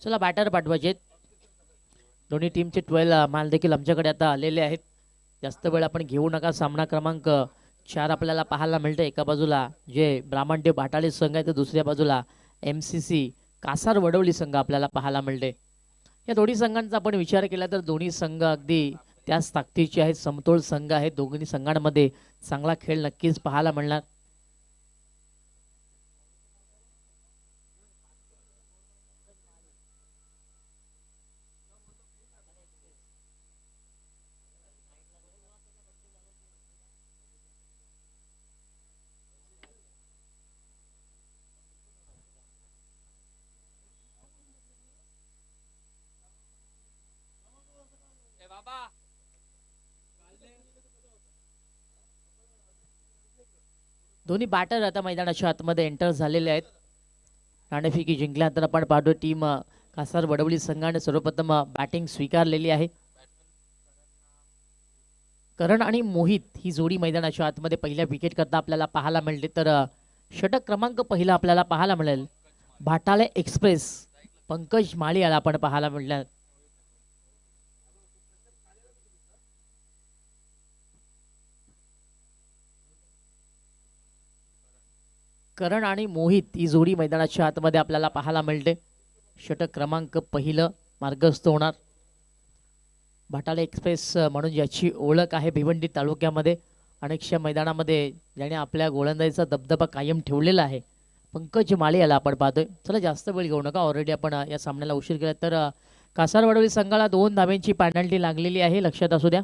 चला बॅटर पाठवायचे. दोन्ही टीमचे 12 माल देखील आमच्याकडे आता आलेले आहेत. जास्त वेळ आपण घेऊ नका. सामना क्रमांक 4 आपल्याला पाहायला मिळते. एका बाजूला जे ब्राह्मणदेव भाटाळे संघ आहे तर दुसऱ्या बाजूला MCC कासार वडवली संघ आपल्याला पाहायला मिळते. या दोन्ही संघांचा आपण विचार केला तर दोन्ही संघ अगदी त्याच ताकदीचे आहेत, समतोल संघ आहेत. दोन्ही संघांमध्ये चांगला खेळ नक्कीच पाहायला मिळणार. दोन्ही बॅटर आता मैदानाच्या आतमध्ये एंटर झालेले आहेत. नाणेफेकी जिंकल्यानंतर आपण पाहतो टीम कासार वडवली संघाने सर्वप्रथम बॅटिंग स्वीकारलेली आहे. करण आणि मोहित ही जोडी मैदानाच्या आतमध्ये पहिल्या विकेट करता आपल्याला पाहायला मिळते. तर षटक क्रमांक पहिला आपल्याला पाहायला मिळेल भाटाळे एक्सप्रेस पंकज माळी याला आपण पाहायला मिळणार. करण आणि मोहित ही जोडी मैदानाच्या आतमध्ये आपल्याला पाहायला मिळते. षटक क्रमांक पहिलं मार्गस्थ होणार. भाटाळे एक्सप्रेस म्हणून ज्याची ओळख आहे भिवंडी तालुक्यामध्ये अनेकशा मैदानामध्ये ज्याने आपल्या गोलंदाजीचा दबदबा कायम ठेवलेला आहे पंकज माळे याला आपण पाहतोय. चला जास्त वेळ घेऊ नका. ऑलरेडी आपण या सामन्याला उशीर केला. तर कासार वडवली संघाला 2 धाब्यांची पेनल्टी लागलेली आहे, लक्षात असू द्या.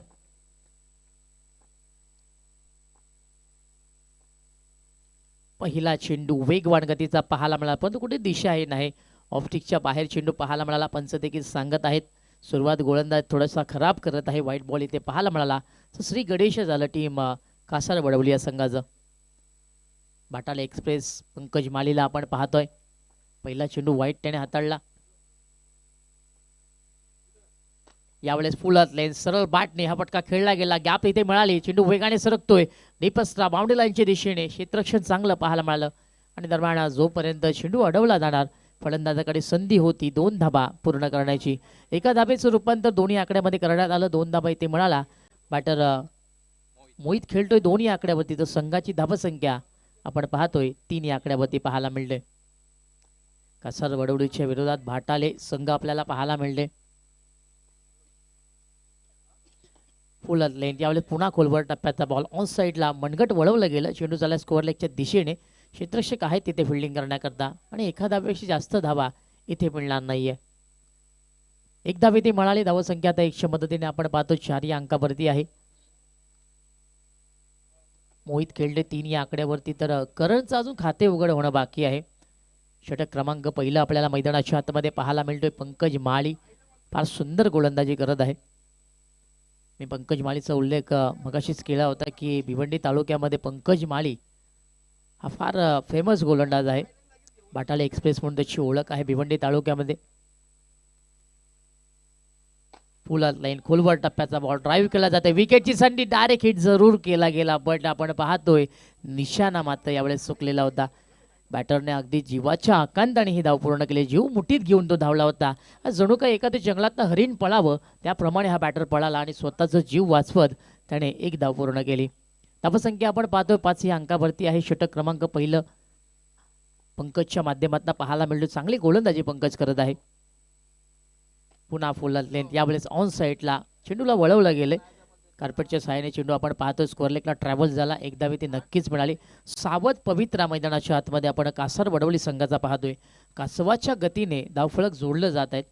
पहिला चेंडू वेगवान गतीचा पाहायला मिळाला परंतु कुठे दिशा आहे नाही. ऑप्टिकच्या बाहेर चेंडू पाहायला मिळाला. पंच देखील सांगत आहेत सुरुवात गोलंदाज थोडासा खराब करत आहे. व्हाईट बॉल इथे पाहायला मिळाला. तर श्री गणेश झालं टीम कासार वडवली या संघाचं. भाटाळे एक्सप्रेस पंकज मालीला आपण पाहतोय. पहिला चेंडू व्हाईट त्याने हाताळला. यावेळेस फुलत लेन सरळ बॅटने हा फटका खेळला गेला. गॅप इथे मिळाली. चेंडू वेगाने सरकतोय डीपस्ट्रा बाउंड्री लाईनच्या दिशेने. क्षेत्ररक्षण चांगलं पाहायला मिळालं आणि दरम्यान जोपर्यंत चेंडू अडवला जाणार फलंदाजाकडे संधी होती 2 धाबा पूर्ण करण्याची. एका धाबेचं रूपांतर दोन्ही आकड्यामध्ये करण्यात आलं. 2 धाबा इथे मिळाला. बॅटर मोहित खेळतोय दोन्ही आकड्यावरती. तर संघाची धाबसंख्या आपण पाहतोय 3 या आकड्यावरती पाहायला मिळते. कासार वडवडीच्या विरोधात भाटाळे संघ आपल्याला पाहायला मिळते. फुल लेन यावेळेस पुन्हा खोलवर टप्प्याचा बॉल ऑन साईडला मनगट वळवलं गेलं. चेंडू झाला स्कोअर लेगच्या दिशेने. क्षेत्ररक्षक आहेत तिथे फिल्डिंग करण्याकरता आणि एका धाब्यापेक्षा जास्त धावा इथे मिळणार नाहीये. एक धाव इथे मिळाली. धावसंख्या आता 100 मदतीने आपण पाहतो 4 या अंकावरती आहे. मोहित खेळले 3 या आकड्यावरती. तर करणचं अजून खाते उघड होणं बाकी आहे. षटक क्रमांक पहिला आपल्याला मैदानाच्या आतमध्ये पाहायला मिळतोय. पंकज माळी फार सुंदर गोलंदाजी करत आहे. मी पंकज माळीचा उल्लेख मगाशीच केला होता की भिवंडी तालुक्यामध्ये पंकज माळी हा फार फेमस गोलंदाज आहे. भाटाळे एक्सप्रेस म्हणून त्याची ओळख आहे भिवंडी तालुक्यामध्ये. फुल लाईन खोलवर टप्प्याचा बॉल ड्राईव्ह केला जाते. विकेटची संधी डायरेक्ट हिट जरूर केला गेला बट आपण पाहतोय निशाणा मात्र यावेळेस चुकलेला होता. बॅटरने अगदी जीवाच्या आकांताने ही धाव पूर्ण केली. जीव मुठीत घेऊन तो धावला होता. जणू काही एखाद्या जंगलातनं हरिण पळावं त्याप्रमाणे हा बॅटर पळाला आणि स्वतःचा जीव वाचवत त्याने एक धाव पूर्ण केली. धावसंख्या आपण पाहतोय 5 या अंकावरती आहे. षटक क्रमांक पहिलं पंकजच्या माध्यमातून पाहायला मिळतो. चांगली गोलंदाजी पंकज करत आहे. पुन्हा फुल लेंथ यावेळेस ऑन साईडला चेंडूला वळवलं गेले. कार्पेटच्या सहाय्याने चेंडू आपण पाहतोय स्कोअर लेगला ट्रॅव्हल झाला. एक धाव ती नक्कीच मिळाली. सावध पवित्रा मैदानाच्या आतमध्ये आपण कासार वडवली संघाचा पाहतोय. कासवाच्या गतीने धावफलक जोडलं जात आहेत.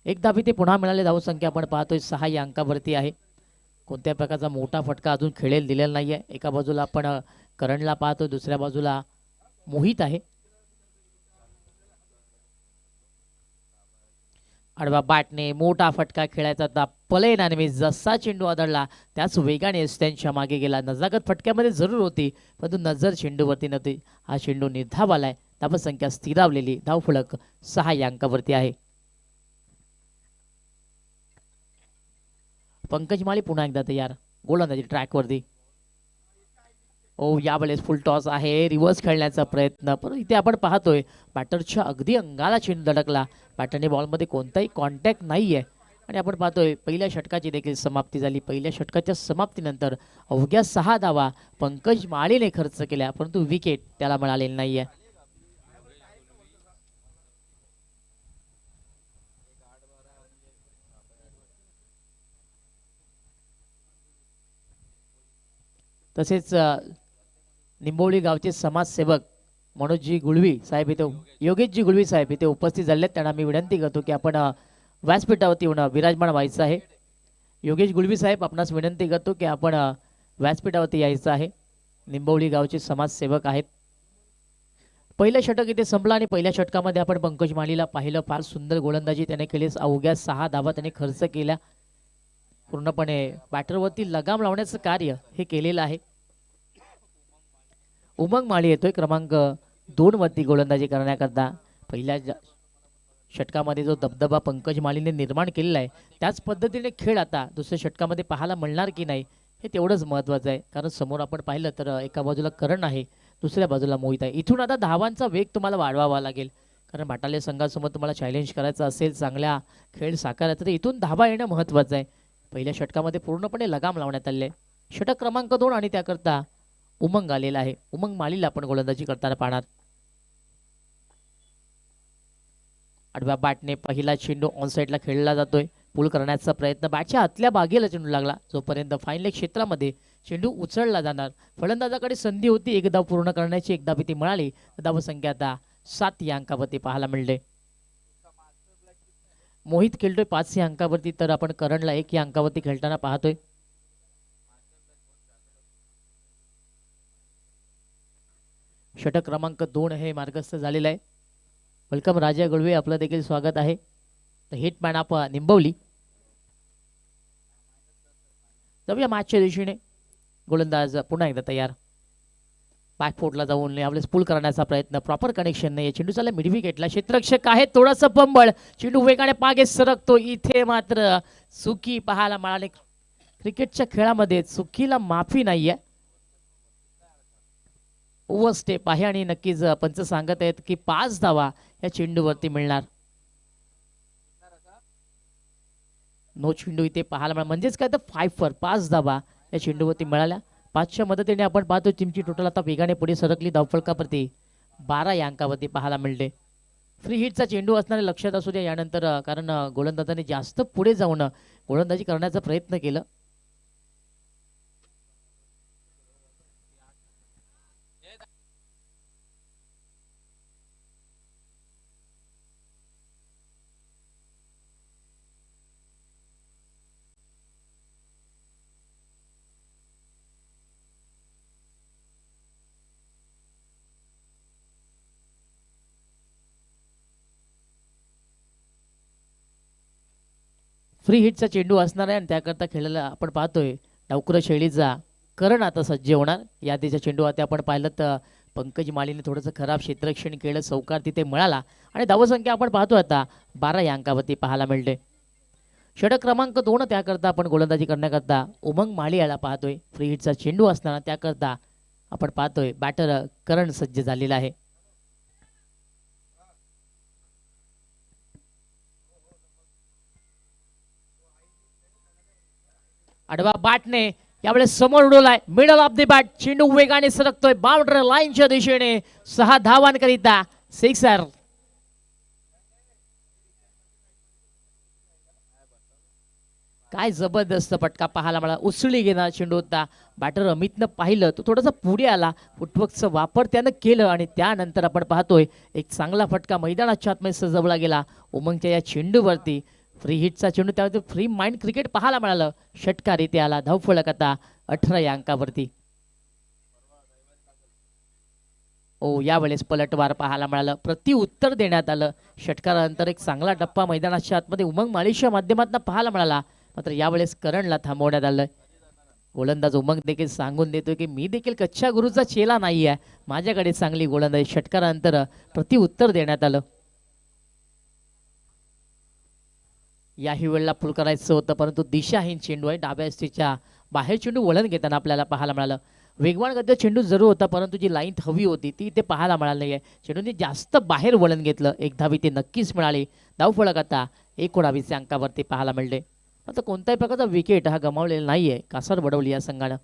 एक धाव ते पुन्हा मिळाले. धावसंख्या आपण पाहतोय 6 या अंकावरती आहे. कोणत्या प्रकारचा मोठा फटका अजून खेळेल दिलेला नाहीये. एका बाजूला आपण करणला पाहतोय, दुसऱ्या बाजूला मोहित आहे. आडवा बॅटने मोठा फटका खेळायचा होता. पलेनाने जसा चेंडू आदळला त्याच वेगाने त्यांच्या मागे गेला. नजाकत फटक्यामध्ये जरूर होती परंतु नजर चेंडूवरती नव्हती. हा चेंडू निर्धाव आलाय. धावसंख्या स्थिरावलेली. धावफलक 6 या अंकावरती आहे. पंकज माळी पुन्हा एकदा तयार गोलंदाजी ट्रॅकवरती. ओ यावेळेस फुल टॉस आहे, रिव्हर्स खेळण्याचा प्रयत्न, पण इथे आपण पाहतोय बॅटरच्या अगदी अंगाला चेंडू धडकला. बॅटरने बॉलमध्ये कोणताही कॉन्टॅक्ट नाहीये आणि आपण पाहतोय पहिल्या षटकाची देखील समाप्ती झाली. पहिल्या षटकाच्या समाप्तीनंतर अवघ्या 6 धावा पंकज माळीने खर्च केल्या, परंतु विकेट त्याला मिळालेली नाहीये. तसेच निंबोळी गावचे समाजसेवक मनोजजी गुळवी साहेब इथे, योगेशजी गुळवी साहेब इथे उपस्थित झाले आहेत. त्यांना मी विनंती करतो की आपण व्यासपीठावरती येऊन विराजमान व्हायचं आहे. योगेश गुळवी साहेब, आपणास विनंती करतो की आपण व्यासपीठावरती यायचं आहे. निंबोळी गावचे समाजसेवक आहेत. पहिलं षटक इथे संपलं आणि पहिल्या षटकामध्ये आपण पंकज माळीला पाहिलं. फार सुंदर गोलंदाजी त्याने केली. अवघ्या 6 धावा त्याने खर्च केल्या. पूर्णपणे बॅटरवरती लगाम लावण्याचं कार्य हे केलेलं आहे. उमंग माळी येतोय क्रमांक 2 वरती गोलंदाजी करण्याकरता. पहिल्या षटकामध्ये जो दबदबा पंकज माळीने निर्माण केलेला आहे त्याच पद्धतीने खेळ आता दुसऱ्या षटकामध्ये पाहायला मिळणार की नाही हे तेवढंच महत्त्वाचं आहे. कारण समोर आपण पाहिलं तर एका बाजूला करण आहे, दुसऱ्या बाजूला मोहित आहे. इथून आता धावांचा वेग तुम्हाला वाढवावा लागेल, कारण बाटाले संघासमोर तुम्हाला चॅलेंज करायचं असेल, चांगल्या खेळ साकारायचा, तर इथून धावा येणं महत्त्वाचं आहे. पहिल्या षटकामध्ये पूर्णपणे लगाम लावण्यात आले. षटक क्रमांक 2 आणि त्याकरता उमंग आलेला आहे. उमंग माळीला आपण गोलंदाजी करताना पाहणार. आडव्या बॅटने पहिला चेंडू ऑन साईडला खेळला जातोय. पुल करण्याचा प्रयत्न, बॅटच्या आतल्या बागेला चेंडू लागला. जोपर्यंत फाईन लेग क्षेत्रामध्ये चेंडू उचलला जाणार, फलंदाजाकडे संधी होती एक धाव पूर्ण करण्याची. एकदा ती मिळाली तर धावसंख्या आता 7 या अंकावरती पाहायला मिळते. मोहित खेळतोय 5 या अंकावरती, तर आपण करणला 1 या अंकावरती खेळताना पाहतोय. षटक क्रमांक 2 हे मार्गस्थ झालेलं आहे. वेलकम राजा गुळवे, आपलं देखील स्वागत आहे. Hitman of Nimbavali. जाऊया मॅचच्या दिशेने. गोलंदाज पुन्हा एकदा तयार. बॅकफोटला जाऊन यावेळेस पुल करण्याचा प्रयत्न, प्रॉपर कनेक्शन नाही. चेंडू चालला मिड विकेटला. क्षेत्ररक्षक आहे, थोडासा पंबळ, चेंडू वेगाने मागे सरकतो. इथे मात्र चुकी पाहायला मिळाली. क्रिकेटच्या खेळामध्ये चुकीला माफी नाहीये. ओव्हर स्टेप आहे आणि नक्कीच पंच सांगत आहेत की 5 धावा या चेंडूवरती मिळणार. नो चेंडू इथे पाहायला मिळाला, म्हणजेच काय तर 5 धावा या चेंडूवरती मिळाल्या. 5च्या मदतीने आपण पाहतो टीमची टोटल आता वेगाने पुढे सरकली. धावफलकावरती 12 या अंकावरती पाहायला मिळते. फ्री हिटचा चेंडू असणारे लक्षात असू द्या यानंतर, कारण गोलंदाजाने जास्त पुढे जाऊन गोलंदाजी करण्याचा प्रयत्न केला. फ्री हिटचा चेंडू असणार आहे आणि त्याकरता खेळायला आपण पाहतोय डावकुरा शैलीचा करण आता सज्ज होणार. यादीचा चेंडू आता आपण पाहिलं तर पंकज माळीने थोडंसं खराब क्षेत्ररक्षण केलं, चौकार तिथे मिळाला आणि धावसंख्या आपण पाहतो आता 12 या अंकावरती पाहायला मिळते. षटक क्रमांक 2 त्याकरता आपण गोलंदाजी करण्याकरता उमंग माळी याला पाहतोय. फ्री हिटचा चेंडू असताना त्याकरता आपण पाहतोय बॅटर करण सज्ज झालेला आहे. आडवा बॅटने यावेळेस समोर उडवलाय. मिडल ऑफ द बॅट, चेंडू वेगाने सरकतोय बाउंड्री लाईनच्या दिशेने. 6 धावांकरिता सिक्सर. काय जबरदस्त फटका पाहायला मला. उसळी घेणार चेंडू होता. बॅटर अमितनं पाहिलं तो थोडासा पुढे आला, फुटवर्कचा वापर त्यानं केलं आणि त्यानंतर आपण पाहतोय एक चांगला फटका मैदानाच्या आतमध्ये सजवला गेला उमंगच्या या चेंडूवरती. फ्री हिटचा चेंडू, त्यावरती फ्री माइंड क्रिकेट पाहायला मिळालं. षटकार इथे आला. धावफलक आता 18 या अंकावरती. यावेळेस पलटवार पाहायला मिळालं. प्रति उत्तर देण्यात आलं. षटकारानंतर एक चांगला टप्पा मैदानाच्या आतमध्ये उमंग माळीच्या माध्यमातून पाहायला मिळाला. मात्र यावेळेस करणला थांबवण्यात आलं. गोलंदाज उमंग देखील सांगून देतोय की मी देखील कच्च्या गुरुचा चेला नाही आहे, माझ्याकडे चांगली गोलंदाजी. षटकारानंतर प्रति उत्तर देण्यात आलं. याही वेळेला पुल करायचं होतं, परंतु दिशाहीन चेंडू आहे. डाव्या स्थितीच्या बाहेर चेंडू वळण घेताना आपल्याला पाहायला मिळालं. वेगवान गतीचा चेंडू जरूर होता, परंतु जी लाईन हवी होती ती इथे पाहायला मिळाली नाही आहे. चेंडूने जास्त बाहेर वळण घेतलं. एक धाव इथे नक्कीच मिळाली. धावफलक आता 19 अंकावरती पाहायला मिळते. आता कोणत्याही प्रकारचा विकेट हा गमावलेला नाहीये कासार वडवली या संघानं.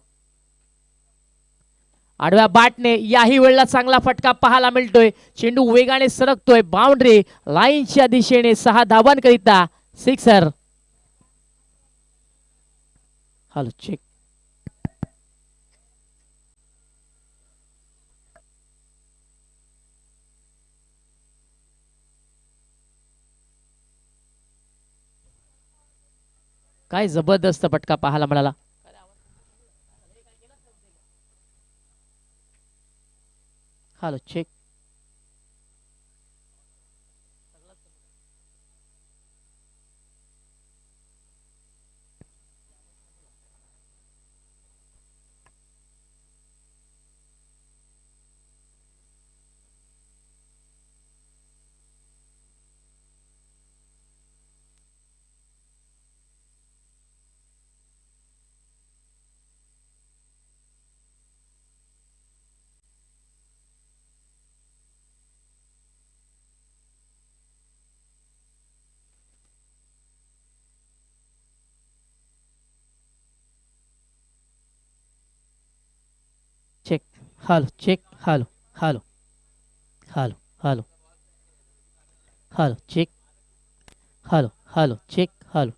आडव्या बॅटने याही वेळेला चांगला फटका पाहायला मिळतोय. चेंडू वेगाने सरकतोय. बाउंड्री लाईनच्या दिशेने 6 धावांकरिता सिक्सर. Hello check. काय जबरदस्त फटका पाहायला मिळाला. Hello check. Check. Hello check. Hello hello hello hello hello check. Hello hello check. Hello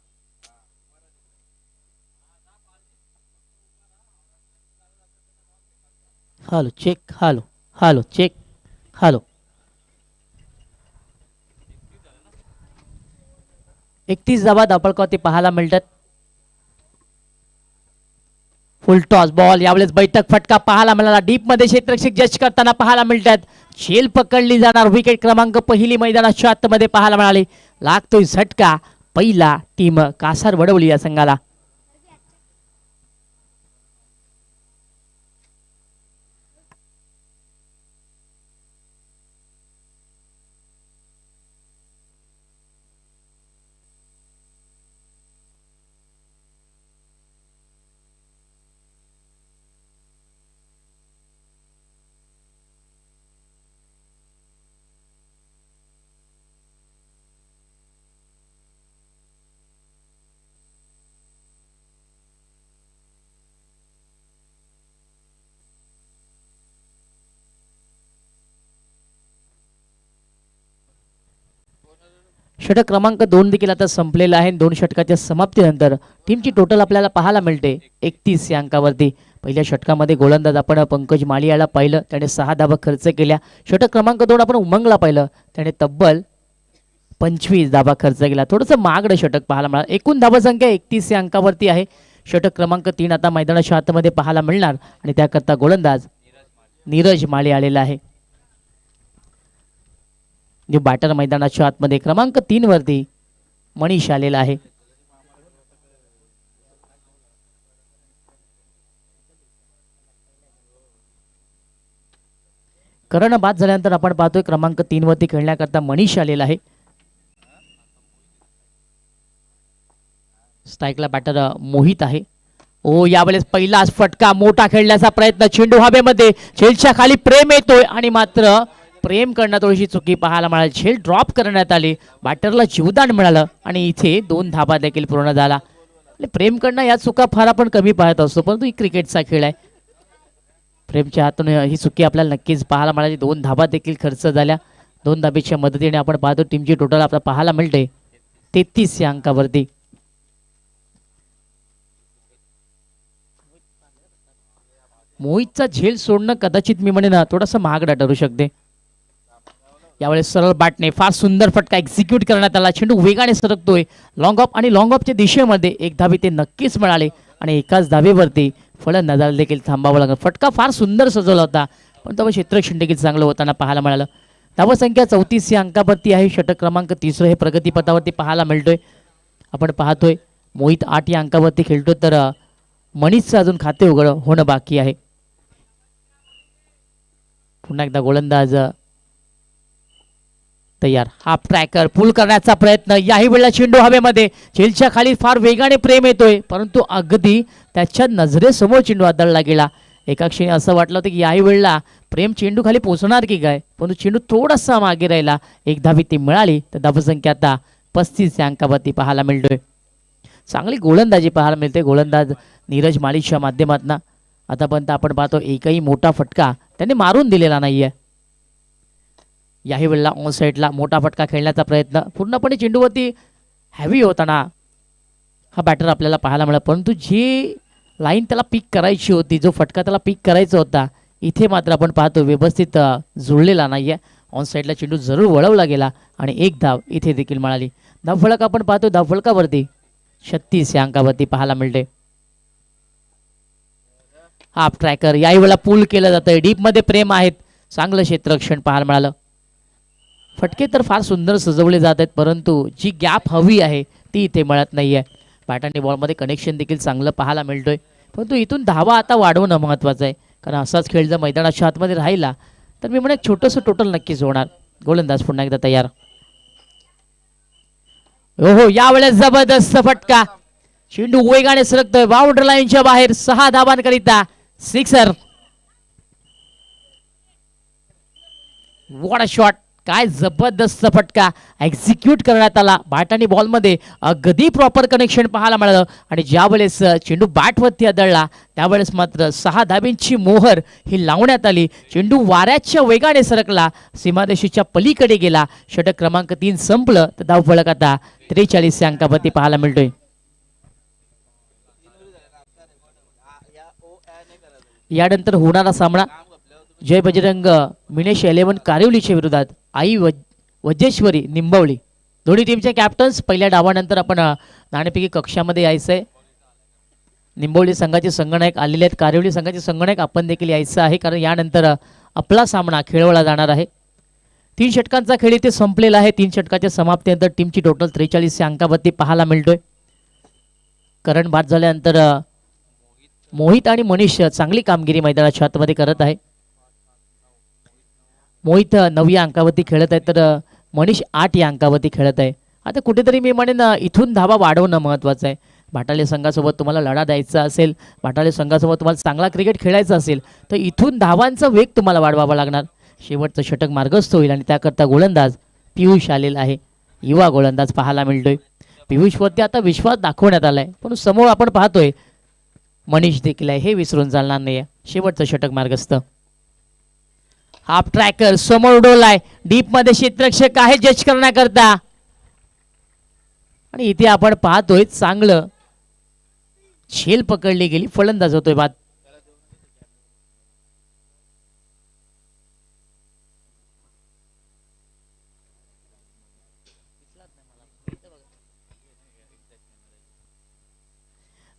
hello check. Hello hello check. Hello. 31 धावा धावफलकावरती पाहायला मिळतात. Full toss ball. यावेळेस बैठक फटका पाहायला मिळाला. डीप मध्ये क्षेत्ररक्षक जज करताना पाहायला मिळतात. झेल पकडली जाणार. विकेट क्रमांक पहिली मैदानाच्या आतमध्ये पाहायला मिळाली. लागतोय झटका पहिला टीम कासार वडवली या संघाला. षटक क्रमांक 2 देखील आता संपलेला आहे. 2 षटकाच्या समाप्तीनंतर टीमची टोटल आपल्याला पाहायला मिळते 31 या अंकावरती. पहिल्या षटकामध्ये गोलंदाज आपण पंकज मालियाला पाहिलं, त्याने 6 धावा खर्च केल्या. षटक क्रमांक 2 आपण उमंगला पाहिलं, त्याने तब्बल 25 धावा खर्च केला. थोडंसं महागडं षटक पाहायला मिळालं. एकूण धावा संख्या 31 या अंकावरती आहे. षटक क्रमांक 3 आता मैदानाच्या आतमध्ये पाहायला मिळणार आणि त्याकरता गोलंदाज नीरज माळी आलेला आहे. जो बॅटर मैदानाच्या आतमध्ये क्रमांक 3 वरती मनीष आलेला आहे. करण बाद झाल्यानंतर आपण पाहतोय क्रमांक 3 वरती खेळण्याकरता मनीष आलेला आहे. स्ट्राईकला बॅटर मोहित आहे. ओ यावेळेस पहिलाच फटका मोठा खेळण्याचा प्रयत्न. चेंडू हवेमध्ये. झेलच्या खाली प्रेम येतोय आणि मात्र प्रेम करणं थोडीशी चुकी पाहायला मिळाली. झेल ड्रॉप करण्यात आली. बॅटरला जीवदान मिळालं आणि इथे 2 धाबा देखील पूर्ण झाला. प्रेम करणं या चुका फार आपण कमी पाहत असतो, परंतु ही क्रिकेटचा खेळ आहे. प्रेमच्या हातून ही चुकी आपल्याला नक्कीच पाहायला मिळाली. 2 धाबा देखील खर्च झाल्या. 2 धाबेच्या मदतीने आपण पाहतो टीमची टोटल आपल्याला पाहायला मिळते 33 या अंकावरती. मोहितचा झेल सोडणं कदाचित मी म्हणेन थोडासा महागडा ठरू शकते. यावेळेस सरळ बॅटने फार सुंदर फटका एक्झिक्यूट करण्यात आला. चेंडू वेगाने सरकतोय. लॉंग ऑफ आणि लॉंग ऑफच्या दिशेमध्ये एक धाबी ते नक्कीच मिळाले आणि एकाच धाबेवरती फलंदाजाला देखील थांबावं लागलं. फटका फार सुंदर सजवला होता, पण तेव्हा क्षेत्ररक्षण देखील चांगलं होताना पाहायला मिळालं. धावा संख्या 34 या अंकावरती आहे. षटक क्रमांक 3 हे प्रगतीपथावरती पाहायला मिळतोय. आपण पाहतोय मोहित 8 या अंकावरती खेळतो, तर मनीषचं अजून खाते उघड होणं बाकी आहे. पुन्हा एकदा गोलंदाज तयार. हाफ ट्रॅकर पुल करण्याचा प्रयत्न. याही वेळेला चेंडू हवेमध्ये. झेलच्या खाली फार वेगाने प्रेम येतोय, परंतु अगदी त्याच्या नजरेसमोर चेंडू आदळला गेला. एका क्षणी असं वाटलं होतं की याही वेळेला प्रेम चेंडू खाली पोहोचणार की काय, पण चेंडू थोडासा मागे राहिला. एक धावी ती मिळाली तर धावसंख्या आता 35 या अंकावरती पाहायला मिळतोय. चांगली गोलंदाजी पाहायला मिळते गोलंदाज नीरज माळीच्या माध्यमातून. आतापर्यंत आपण पाहतो एकही मोठा फटका त्यांनी मारून दिलेला नाहीये. याही वेळेला ऑन साईडला मोठा फटका खेळण्याचा प्रयत्न, पूर्णपणे चेंडूवरती हॅवी होताना हा बॅटर आपल्याला पाहायला मिळाला. परंतु जी लाईन त्याला पिक करायची होती, जो फटका त्याला पिक करायचा होता, इथे मात्र आपण पाहतो व्यवस्थित जुळलेला नाहीये. ऑन साईडला चेंडू जरूर वळवला गेला आणि एक धाव इथे देखील मिळाली. धावफलक आपण पाहतो, धावफलकावरती 36 या अंकावरती पाहायला मिळते. हाफ ट्रॅकर याही वेळेला पूल केलं जातंय. डीप मध्ये प्रेम आहेत, चांगलं क्षेत्ररक्षण पाहायला मिळालं. फटके तर फार सुंदर सजवले जात आहेत, परंतु जी गॅप हवी आहे ती इथे मिळत नाहीये. बॅट आणि बॉलमध्ये कनेक्शन देखील चांगलं पाहायला मिळतोय, परंतु इथून धावा आता वाढवणं महत्त्वाचं आहे. कारण असाच खेळ जर मैदानाच्या आतमध्ये राहिला तर मी म्हणेन छोटंसं टोटल नक्कीच होणार. गोलंदाज पुन्हा एकदा तयार. हो यावेळेस जबरदस्त फटका, चेंडू वेगाने सरकतोय बाउंड्री लाईनच्या बाहेर. 6 धावांकरिता सिक्सर. व्हॉट अ शॉट, काय जबरदस्त फटका एक्झिक्यूट करण्यात आला. बॅट आणि बॉलमध्ये अगदी प्रॉपर कनेक्शन पाहायला मिळालं आणि ज्यावेळेस चेंडू बॅटवरती आदळला त्यावेळेस मात्र 6 धाबींची मोहर ही लावण्यात आली. चेंडू वाऱ्याच्या वेगाने सरकला, सीमारेषेच्या पलीकडे गेला. षटक क्रमांक 3 संपलं तर धावफलक आता 43 या अंकावरती पाहायला मिळतोय. यानंतर होणारा सामना जय बजरंग मिनेश 11 कारिवलीच्या विरोधात आई वजेश्वरी निंबवली. दोन्ही टीमचे कॅप्टन्स. पहिल्या डावानंतर आपण नाणेफेकी कक्षामध्ये यायचं आहे. निंबवली संघाचे संगणक आलेले आहेत, कारिवली संघाचे संगणक आपण देखील यायचं आहे, कारण यानंतर आपला सामना खेळवला जाणार आहे. 3 षटकांचा खेळ इथे संपलेला आहे. 3 षटकाच्या समाप्तीनंतर टीमची टोटल 43 या अंकावरती पाहायला मिळतोय. करण बाद झाल्यानंतर मोहित आणि मनीष चांगली कामगिरी मैदानाच्या आतमध्ये करत आहे. मोहित 9 या अंकावरती खेळत आहे तर मनीष 8 या अंकावरती खेळत आहे. आता कुठेतरी मी म्हणेन इथून धावा वाढवणं महत्त्वाचं आहे. भाटाले संघासोबत तुम्हाला लढा द्यायचा असेल, भाटाले संघासोबत तुम्हाला चांगला क्रिकेट खेळायचा असेल तर इथून धावांचा वेग तुम्हाला वाढवावा लागणार. शेवटचं षटक मार्गस्थ होईल आणि त्याकरता गोलंदाज पियुष आलेला आहे. युवा गोलंदाज पाहायला मिळतोय. पियुषवरती आता विश्वास दाखवण्यात आलाय, पण समोर आपण पाहतोय मनीष देखील आहे, हे विसरून चालणार नाही. शेवटचं षटक मार्गस्थ. हाफ ट्रॅकर समोर उडवलाय, डीप मध्ये क्षेत्ररक्षक आहे जज करण्याकरता आणि इथे आपण पाहतोय चांगलं झेल पकडली गेली. फलंदाज होतोय बाद.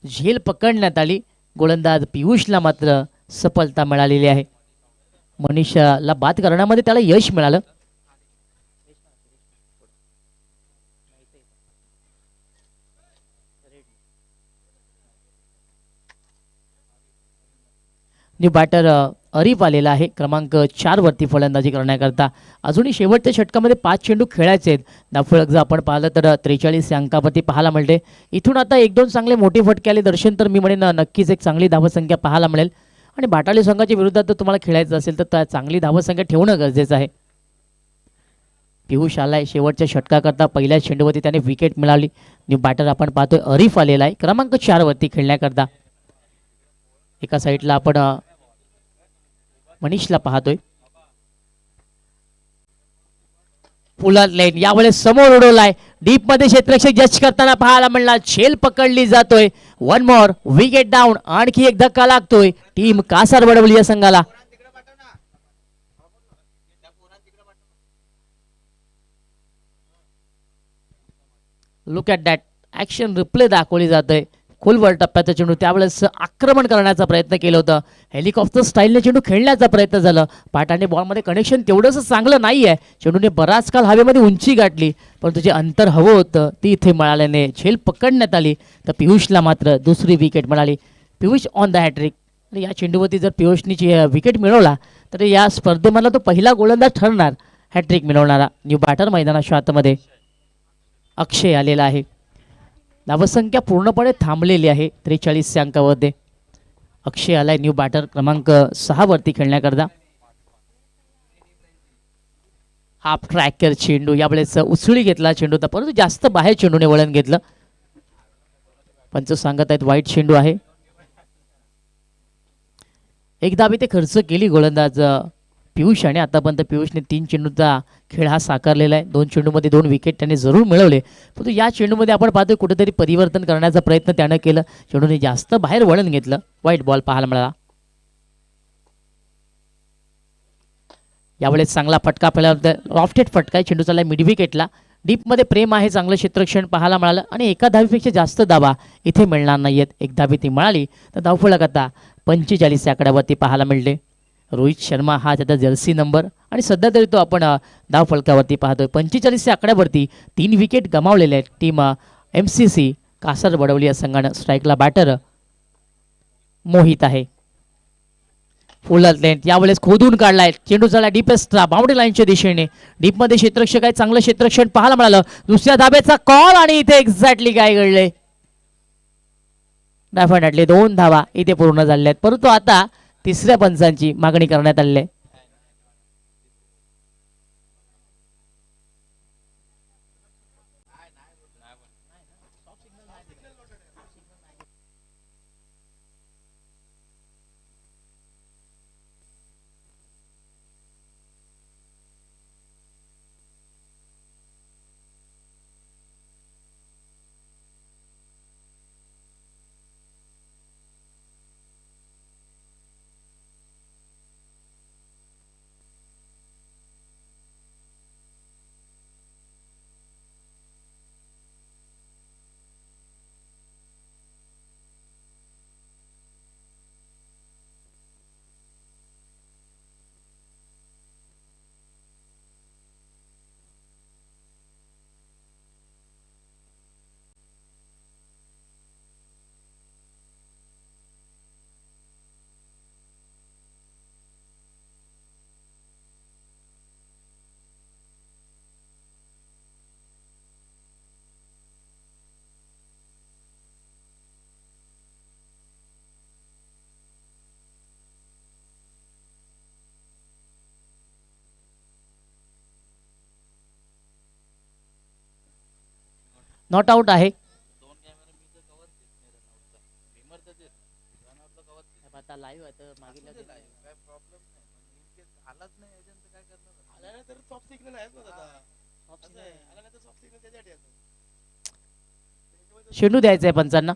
झेल पकडण्यात आली. गोलंदाज पियुषला मात्र सफलता मिळालेली आहे. मनीषला बाद करण्यामध्ये त्याला यश मिळालं. न्यू बॅटर अरीफ आलेला आहे क्रमांक 4 वरती फलंदाजी करण्याकरता. अजूनही शेवटच्या षटकामध्ये 5 चेंडू खेळायचे आहेत. धावफलक जर आपण पाहिलं तर 43 या अंकावरती पाहायला मिळते. इथून आता 1-2 चांगले मोठे फटके आले दर्शन तर मी म्हणेन नक्कीच एक चांगली धावसंख्या पाहायला मिळेल. आणि भाटाली संघाच्या विरोधात जर तुम्हाला खेळायचं असेल तर चांगली धावसंख्या ठेवणं गरजेचं आहे. पियुष आलाय शेवटच्या षटकाकरता. पहिल्या चेंडूवरती त्याने विकेट मिळाली. न्यू बॅटर आपण पाहतोय अरीफ आलेला आहे क्रमांक 4 वरती खेळण्याकरता. एका साईडला आपण मनीषला पाहतोय. पुलर लेन यावेळेस समोर उडवलाय, डीप मध्ये क्षेत्ररक्षक जज करताना पाहायला मिळणार. झेल पकडली जातोय. 1 मोर विकेट डाऊन. आणखी एक धक्का लागतोय. टीम कासार बडवली या संघाला. Look at that, action replay दाखवली जाते. खोलवर टप्प्याचा चेंडू त्यावेळेस आक्रमण करण्याचा प्रयत्न केला होता. हेलिकॉप्टर स्टाईलने चेंडू खेळण्याचा प्रयत्न झाला. पाठ आणि बॉलमध्ये कनेक्शन तेवढंच चांगलं नाही आहे. चेंडूने बराच काळ हवेमध्ये उंची गाठली, परंतु जे अंतर हवं होतं ती इथे मिळाल्याने झेल पकडण्यात आली. तर पियुषला मात्र दुसरी विकेट मिळाली. Piyush on the hat trick. या चेंडूवरती जर पियुषनी विकेट मिळवला तर या स्पर्धेमधला तो पहिला गोलंदाज ठरणार हॅट्रिक मिळवणारा. न्यू बॅटर मैदानाच्या आतमध्ये अक्षय आलेला आहे. धावसंख्या पूर्णपणे थांबलेली आहे 43 अंकामध्ये. अक्षय आलाय न्यू बॅटर क्रमांक 6 वरती खेळण्याकरता. हाफ ट्रॅकर चेंडू यावेळेस उसळी घेतला चेंडूचा, परंतु जास्त बाहेर चेंडूने वळण घेतलं. पंच सांगत आहेत वाईट चेंडू आहे. एक धाबी ते खर्च केली गोलंदाज पियुष आणि आतापर्यंत पियुषने 3 चेंडूचा खेळ हा साकारलेला आहे. 2 चेंडूमध्ये 2 विकेट त्याने जरूर मिळवले, परंतु या चेंडूमध्ये आपण पाहतोय कुठेतरी परिवर्तन करण्याचा प्रयत्न त्यानं केलं. चेंडूने जास्त बाहेर वळण घेतलं. वाईट बॉल पाहायला मिळाला. यावेळेस चांगला फटका पहिला लॉफ्टेड फटका आहे, चेंडू चालला मिड विकेटला. डीपमध्ये प्रेम आहे, चांगलं क्षेत्ररक्षण पाहायला मिळालं आणि एका धावीपेक्षा जास्त धावा इथे मिळणार नाहीयेत. एक धावी ती मिळाली तर धावफलक आता 45 या आकड्यावरती पाहायला मिळते. रोहित शर्मा हा त्याचा जर्सी नंबर आणि सध्या तरी तो आपण धावफलकावरती पाहतोय. 45 या आकड्यावरती 3 विकेट गमावलेले आहेत टीम MCC कासार वडवली या संघानं. स्ट्राईकला बॅटर मोहित आहे. फुल लेंथ यावेळेस खोदून काढलाय, चेंडू झाला डीपेस्ट बाउंड्री लाईनच्या दिशेने. डीपमध्ये क्षेत्ररक्षक आहे, चांगलं क्षेत्ररक्षण पाहायला मिळालं. दुसऱ्या धाब्याचा कॉल आणि इथे एक्झॅक्टली काय घडले, डेफिनेटली 2 धावा इथे पूर्ण झाल्या आहेत, परंतु आता तिसऱ्या पंचांची मागणी करण्यात आली आहे. नॉट आउट आहे. चेंडू द्यायचा आहे पंचांना.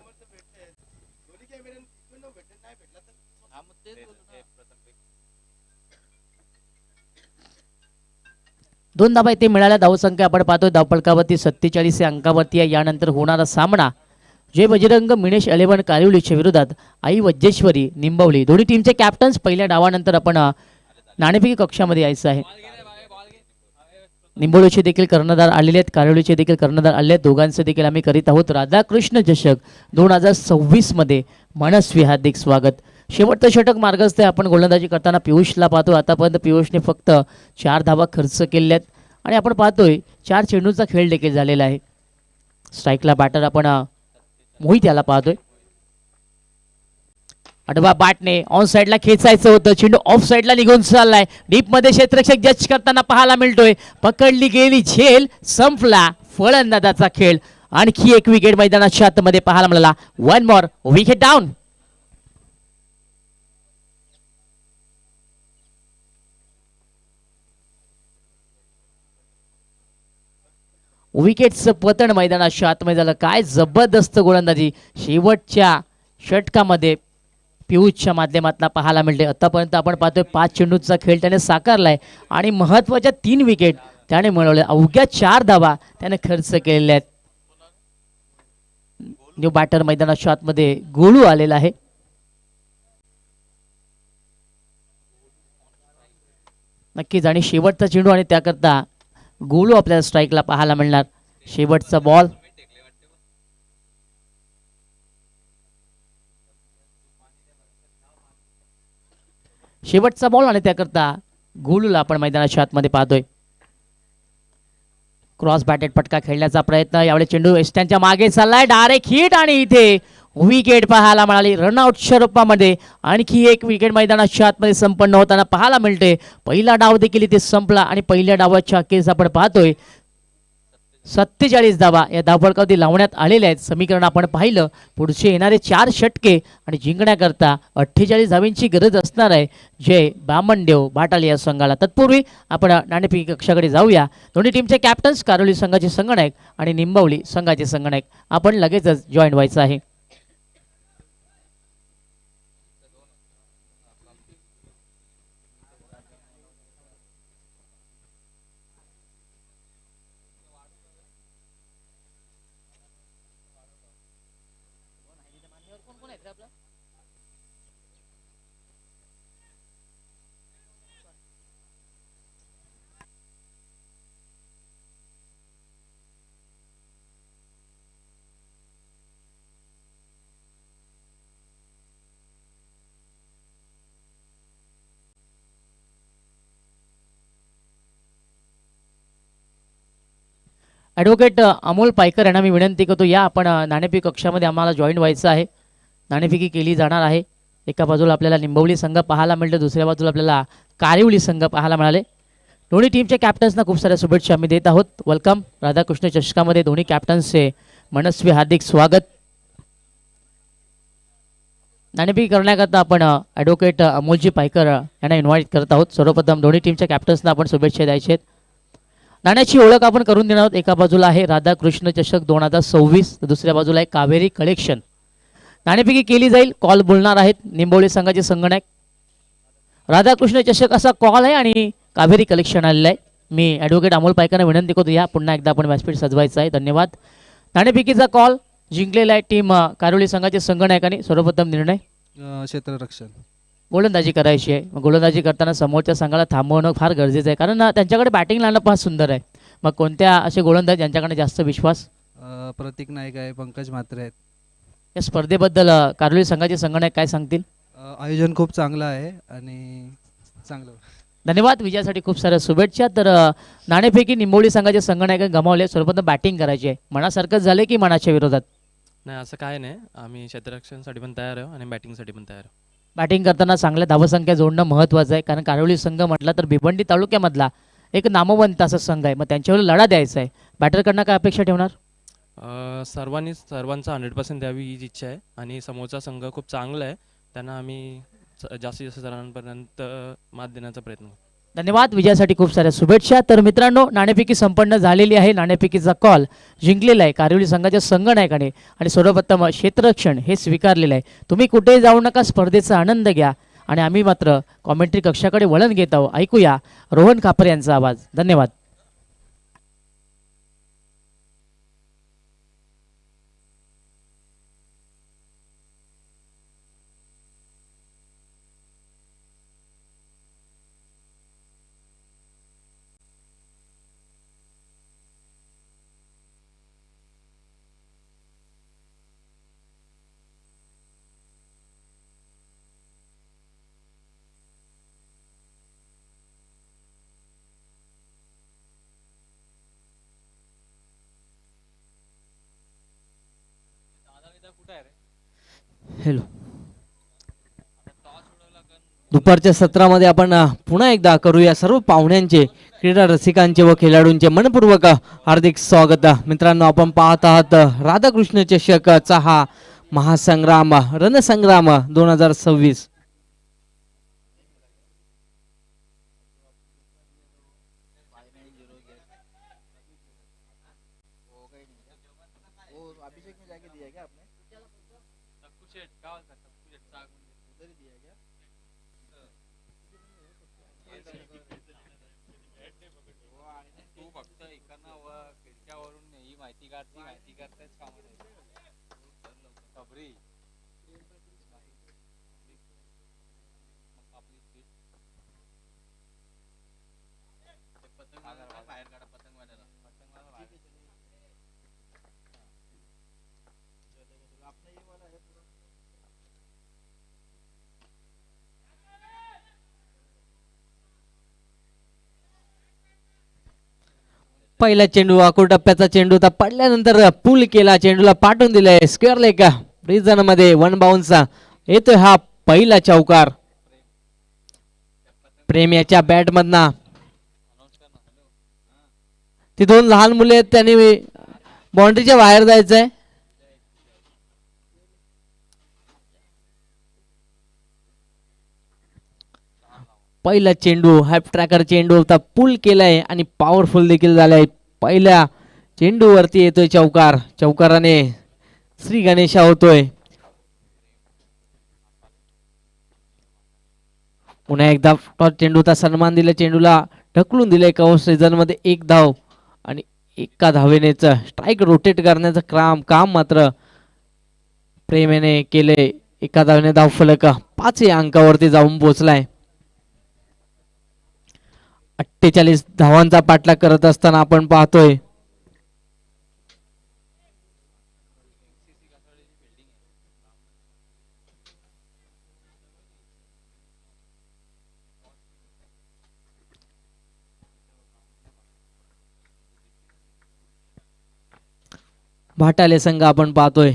दोन धाबा इथे मिळाल्या. धावसंख्या आपण पाहतोय धावफलकावरती 47 या अंकावरती आहे. यानंतर होणारा सामना जय बजरंग मिनेश 11 कारिवलीच्या विरोधात आई वज्जेश्वरी निंबवली. दोन्ही टीमचे कॅप्टन्स पहिल्या डावानंतर आपण नाणेफेकी कक्षामध्ये यायचं आहे. निंबोलीचे देखील कर्णधार आलेले आहेत, कारिवलीचे देखील कर्णधार आले आहेत. दोघांचे देखील आम्ही करीत आहोत राधाकृष्ण चषक 2026 मध्ये मनस्वी हार्दिक स्वागत. शेवटचं षटक मार्गस्थ आहे. आपण गोलंदाजी करताना पियुषला पाहतो. आतापर्यंत पियुषने फक्त 4 धावा खर्च केल्या आहेत आणि आपण पाहतोय 4 चेंडूचा खेळ देखील झालेला आहे. स्ट्राईकला बॅटर आपण मोहित याला पाहतोय. अडवा बॅटने ऑन साइडला खेचायचं होतं, चेंडू ऑफ साइडला निघून चाललाय. डीप मध्ये क्षेत्ररक्षक जज करताना पाहायला मिळतोय. पकडली गेली झेल, संपला फलंदाजाचा खेळ. आणखी एक विकेट मैदानाच्या आतमध्ये पाहायला मिळाला. 1 मोर विकेट डाऊन. विकेटचं पतन मैदानाच्या आतमध्ये झालं. काय जबरदस्त गोलंदाजी शेवटच्या षटकामध्ये पियुषच्या माध्यमातून पाहायला मिळते. आतापर्यंत आपण पाहतोय 5 चेंडूचा खेळ त्याने साकारलाय आणि महत्वाच्या 3 विकेट त्याने मिळवल्या. अवघ्या 4 धावा त्याने खर्च केलेल्या आहेत. न्यू बॅटर मैदानाच्या आतमध्ये गोलू आलेला आहे. नक्कीच आणि शेवटचा चेंडू आणि त्याकरता गोलू आपल्याला स्ट्राईकला पाहायला मिळणार. शेवटचा बॉल आणि त्याकरता गोलूला आपण मैदानाच्या आतमध्ये पाहतोय. क्रॉस बॅटेड फटका खेळण्याचा प्रयत्न. यावेळी चेंडू एस्टॅनच्या मागे चाललाय. डायरेक्ट हिट आणि इथे विकेट पाहायला मिळाली. रनआउटच्या रूपामध्ये आणखी एक विकेट मैदानाच्या आतमध्ये संपन्न होताना पाहायला मिळते. पहिला डाव देखील इथे संपला आणि पहिल्या डावाच्या अखेरीस आपण पाहतोय 47 धावा या धावफलकावरती लावण्यात आलेल्या आहेत. समीकरण आपण पाहिलं, पुढचे येणारे 4 षटके आणि जिंकण्याकरता 48 धावींची गरज असणार आहे जय बामणदेव भाटाले या संघाला. तत्पूर्वी आपण नाणेफेकी कक्षाकडे जाऊया. दोन्ही टीमचे कॅप्टन्स कारोली संघाचे संगणक आणि निंबवली संघाचे संगणक आपण लगेचच जॉईन व्हायचं आहे. ॲडव्होकेट अमोल पायकर यांना मी विनंती करतो, या आपण नाणेफेकी कक्षामध्ये आम्हाला जॉईन व्हायचं आहे. नाणेफेकी केली जाणार आहे. एका बाजूला आपल्याला निंबवली संघ पाहायला मिळतं, दुसऱ्या बाजूला आपल्याला कारिवली संघ पाहायला मिळाले. दोन्ही टीमच्या कॅप्टन्सना खूप साऱ्या शुभेच्छा आम्ही देत आहोत. वेलकम. राधाकृष्ण चषकामध्ये दोन्ही कॅप्टन्सचे मनस्वी हार्दिक स्वागत. नाणेफेकी करण्याकरता आपण ॲडव्होकेट अमोलजी पायकर यांना इन्व्हाइट करत आहोत. सर्वप्रथम दोन्ही टीमच्या कॅप्टन्सना आपण शुभेच्छा द्यायचे आहेत. नाण्याची ओळख आपण करून देणार आहोत. एका बाजूला आहे राधाकृष्ण चषक 2026, तर दुसऱ्या बाजूला आहे कावेरी कलेक्शन. नाणेफेकी केली जाईल. कॉल बोलणार आहेत निंबवली संघाचे संगणक. राधाकृष्ण चषक असा कॉल आहे आणि कावेरी कलेक्शन आलेलं आहे. मी ॲडव्होकेट अमोल पायकांना विनंती करतो, या पुन्हा एकदा आपण व्यासपीठ सजवायचं आहे. धन्यवाद. नाणेफेकीचा कॉल जिंकलेला आहे टीम कारोली संघाचे संगणकाने. सर्वप्रथम निर्णय क्षेत्ररक्षण गोलंदाजी करायची आहे. मग गोलंदाजी करताना समोरच्या संघाला थांबवणं फार गरजेचं आहे, कारण त्यांच्याकडे बॅटिंग लाईनअप फार सुंदर आहे. मग कोणत्या असे गोलंदाज ज्यांच्याकडे जास्त विश्वास? प्रतीक नाईक आहे, पंकज म्हात्रे आहेत. या स्पर्धेबद्दल कारोली संघाचे संगणक काय सांगतील? आयोजन खूप चांगलं आहे आणि चांगलं. धन्यवाद. विजयासाठी खूप साऱ्या शुभेच्छा. तर नाणेफेकी निंबवली संघाचे संगणक गमावले. सर्वप्रथम बॅटिंग करायची आहे. मनासारखंच झाले की मनाच्या विरोधात? नाही, असं काय नाही. आम्ही क्षेत्ररक्षणासाठी पण तयार आहोत आणि बॅटिंगसाठी पण तयार आहोत. बॅटिंग करताना चांगल्या धावसंख्या जोडणं महत्त्वाचं आहे, कारण कारोली संघ म्हटला तर भिवंडी तालुक्यामधला एक नामवंत असा संघ आहे. मग त्यांच्यावर लढा द्यायचा आहे. बॅटरकडनं काय अपेक्षा ठेवणार? सर्वांचा 100% द्यावी हीच इच्छा आहे आणि समोरचा संघ खूप चांगला आहे, त्यांना आम्ही जास्तीत जास्त जणांपर्यंत मात देण्याचा प्रयत्न करू. धन्यवाद. विजयासाठी खूप साऱ्या शुभेच्छा. तर मित्रांनो, नाणेफेकी संपन्न झालेली आहे. नाणेफेकीचा कॉल जिंकलेला आहे कारिवली संघाच्या संगणकाने आणि सर्वप्रथम क्षेत्ररक्षण हे स्वीकारलेलं आहे. तुम्ही कुठेही जाऊ नका, स्पर्धेचा आनंद घ्या आणि आम्ही मात्र कॉमेंट्री कक्षाकडे वळण घेत आहोत. ऐकूया रोहन खापर यांचा आवाज. धन्यवाद. हॅलो. दुपारच्या सत्रामध्ये आपण पुन्हा एकदा करूया सर्व पाहुण्यांचे, क्रीडा रसिकांचे व खेळाडूंचे मनपूर्वक हार्दिक स्वागत. मित्रांनो, आपण पाहत आहात राधाकृष्ण चषकचा हा महासंग्राम, रणसंग्राम 2026. पहिला चेंडू, आखूड टप्प्याचा चेंडू, तर पडल्यानंतर पूल केला, चेंडूला पाठवून दिलाय स्क्वेअर लेग रिझन मध्ये वन बाउन्स येतोय हा पहिला चौकार. प्रेम याच्या बॅट मधना ती दोन लहान मुले आहेत त्यांनी बाउंड्रीच्या बाहेर जायचंय. पहिला चेंडू हाफ ट्रॅकर चेंडू होता पुल केलाय आणि पॉवरफुल देखील झालाय. पहिल्या चेंडूवरती येतोय चौकार. चौकाराने श्री गणेशा होतोय. पुन्हा एकदा टॉस चेंडूचा सन्मान दिला. चेंडूला ढकलून दिले कंस रिझन मध्ये एक धाव आणि एका धावेनेच स्ट्राईक रोटेट करण्याचं काम मात्र प्रेमेने केले. एका धावेने धाव फलक 5 या अंकावरती जाऊन पोहोचलाय. 48 धावांचा पाठलाग करत असताना आपण पाहतोय भाटाले संघ आपण पाहतोय.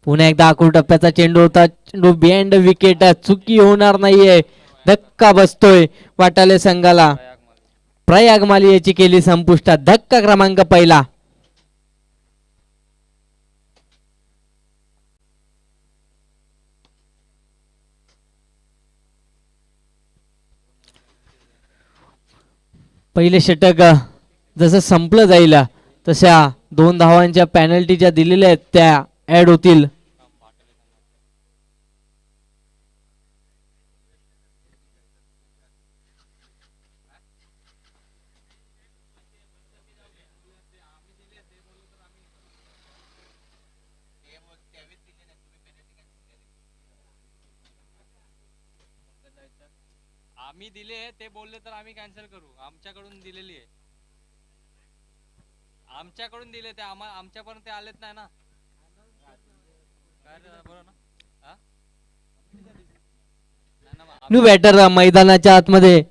पुन्हा एकदा आखूड टप्प्याचा चेंडू होता. चेंडू बिहाइंड विकेट चुकी होणार नाहीये. धक्का बसतोय वाटाले संघाला. प्रयाग माली याची केली संपुष्टात. धक्का क्रमांक पहिला. पहिले षटक जसं संपलं जाईल तशा 2 धावांच्या पॅनल्टीच्या दिलेल्या आहेत त्या ऍड होतील. आम्ही दिले ते बोलले तर आम्ही कॅन्सल करू. आमच्याकडून दिलेली आहे. आमच्याकडून दिले ते आमच्यापर्यंत आलेच नाही ना. काय रे, बरोबर ना? हा? नाही ना, मग न्यू बॅटर मैदानाच्या आतमध्ये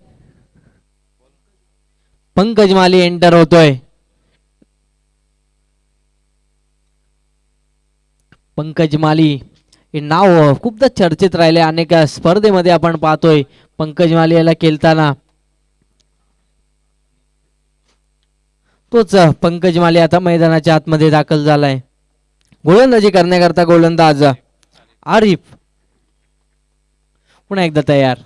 पंकज माली एंटर होतोय. पंकज माली हे नाव खूपदा चर्चेत राहिले. अनेक स्पर्धेमध्ये आपण पाहतोय पंकज माली याला खेळताना. तोच पंकज माली आता मैदानाच्या आतमध्ये दाखल झालाय. गोलंदाजी करण्याकरता गोलंदाज आरिफ पुन्हा एकदा तयार.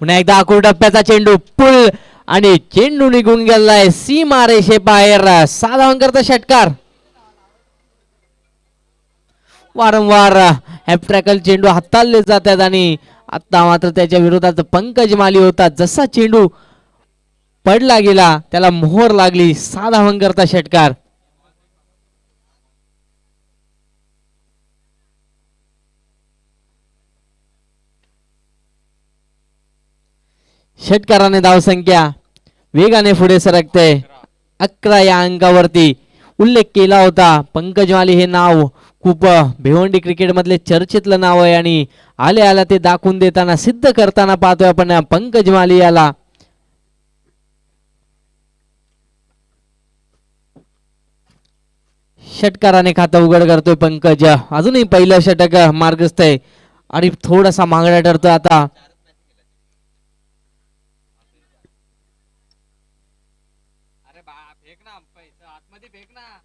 पुन्हा एकदा आखूड टप्प्याचा चेंडू पुल आणि चेंडू निघून गेलाय सीमा रेषे बाहेर. 6 धावांकरता षटकार. वारंवार हॅप ट्रॅकल चेंडू हाताळले जातात आणि आता मात्र त्याच्या विरोधात पंकज माली होता. जसा चेंडू पडला गेला त्याला मोहर लागली. 6 धावांकरता षटकार. षटकाराने धावसंख्या वेगाने पुढे सरकते. 11 या अंकावरती उल्लेख केला होता. पंकज माली हे नाव खूप भिवंडी क्रिकेट मधले चर्चेतलं नाव आहे आणि आल्या ते दाखवून देताना सिद्ध करताना पाहतोय आपण पंकज माली याला. षटकाराने खातं उघड करतोय पंकज. अजूनही पहिलं षटक मार्गस्थ आहे आणि थोडासा मागणा ठरतोय आता. अरे बा फेक ना आतमध्ये फेक ना.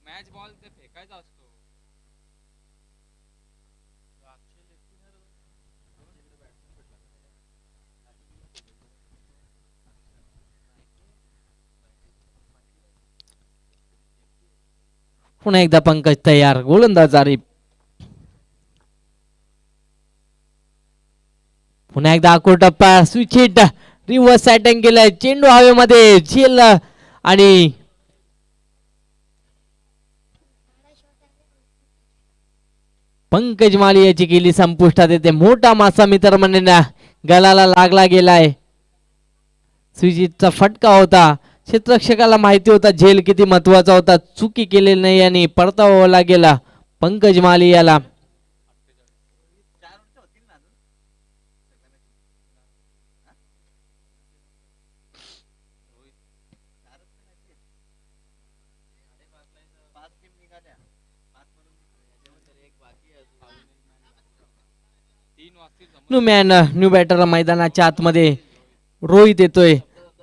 मॅच बॉल ते फेकायचा असतो. पुन्हा एकदा पंकज तयार. गोलंदाज आरिफ. पुन्हा एकदा आखूड टप्पा स्विच हिट रिव्हर्स अटॅक केलाय. चेंडू हवेमध्ये झेल आणि पंकज माली याची केली संपुष्टात येते. मोठा मासा मित्र म्हणणे गलाला लागला गेलाय. स्विचचा फटका होता. क्षेत्ररक्षकाला माहिती होता झेल किती महत्वाचा होता. चुकी केलेली नाही आणि परतावा गेला पंकज माली याला. न्यू मॅन न्यू बॅटर मैदानाच्या आतमध्ये रोहित येतोय.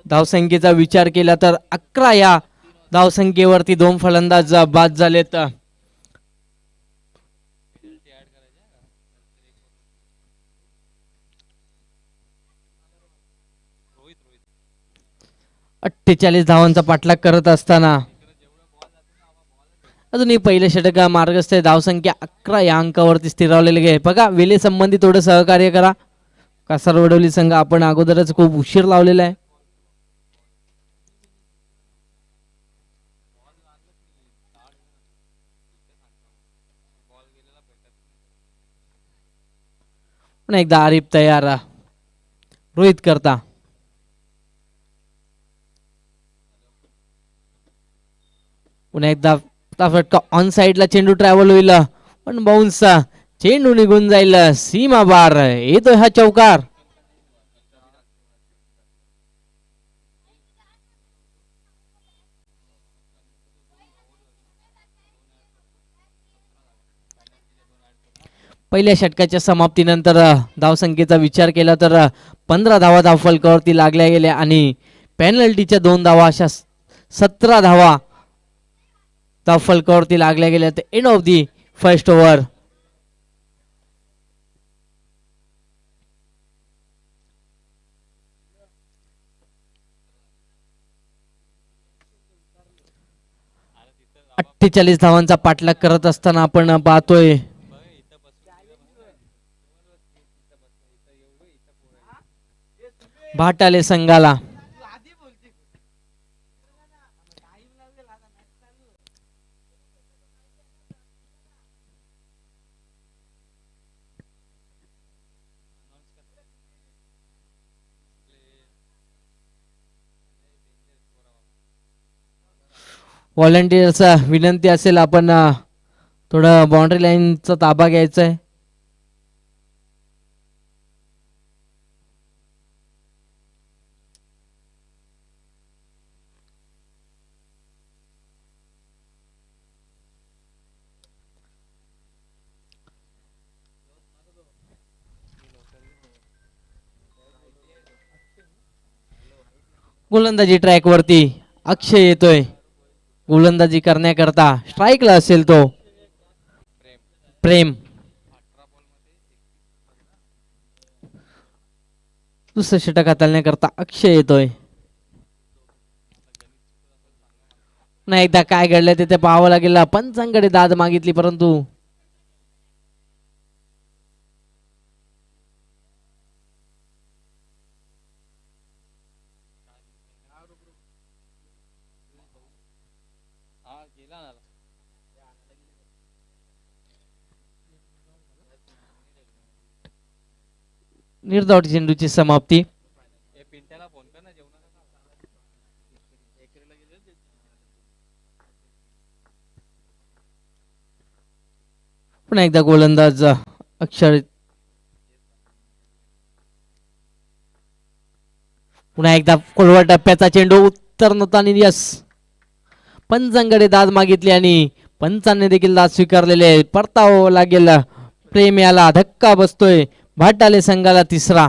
धावसंख्येचा विचार केला तर 11 या धावसंख्येवरती 2 फलंदाज बाद झालेत. रोहित रोहित 48 धावांचा पाठलाग करत असताना अजूनही पहिले षटक मार्गस्थ आहे. धावसंख्या 11 या अंकावरती स्थिरावलेले आहे. बघा वेले संबंधी थोडं सहकार्य करा. कासारवडवली संघ आपण अगोदरच खूप उशीर लावलेला आहे. पुन्हा एकदा आरिफ तयार. रोहित करता पुन्हा एकदा फटका ऑन साइडला चेंडू ट्रॅव्हल होईल पण बाउन्स चेंडू निघून जाईल सीमा बार. येतोय हा चौकार. पहिल्या षटकाच्या समाप्तीनंतर धावसंख्येचा विचार केला तर 15 धावा धावफलकावरती लागल्या गेल्या आणि पेनल्टीच्या 2 धावा अशा 17 धावा धावफलकावरती लागल्या गेल्या. तर end of the first over. अठ्ठेचाळीस धावांचा पाठलाग करत असताना आपण पाहतोय भाटाले संघाला व्हॉलंटियर्स विनंती असेल आपण थोडं बाउंड्री लाईनचा ताबा घ्यायचा आहे. गोलंदाजी ट्रॅक वरती अक्षय येतोय. गोलंदाजी करण्याकरता स्ट्राईकला असेल तो प्रेम. दुसरं षटक हाताळण्याकरता अक्षय येतोय. पुन्हा एकदा काय घडलंय ते पाहावं लागेल. पंचांकडे दाद मागितली परंतु हा गेला ना निर्धाव चेंडूची समाप्ती. ए पिंट्याला फोन कर ना जेवणाचा. पुन्हा एकदा गोलंदाज अक्षर. पुन्हा एकदा खोलवर टप्प्याचा चेंडू उत्तर आणि यस पंचांकडे दाद मागितली आणि पंचांनी देखील दाद स्वीकारलेले. परतावं लागेल. प्रेम याला धक्का बसतोय. भाटाले संघाला तिसरा.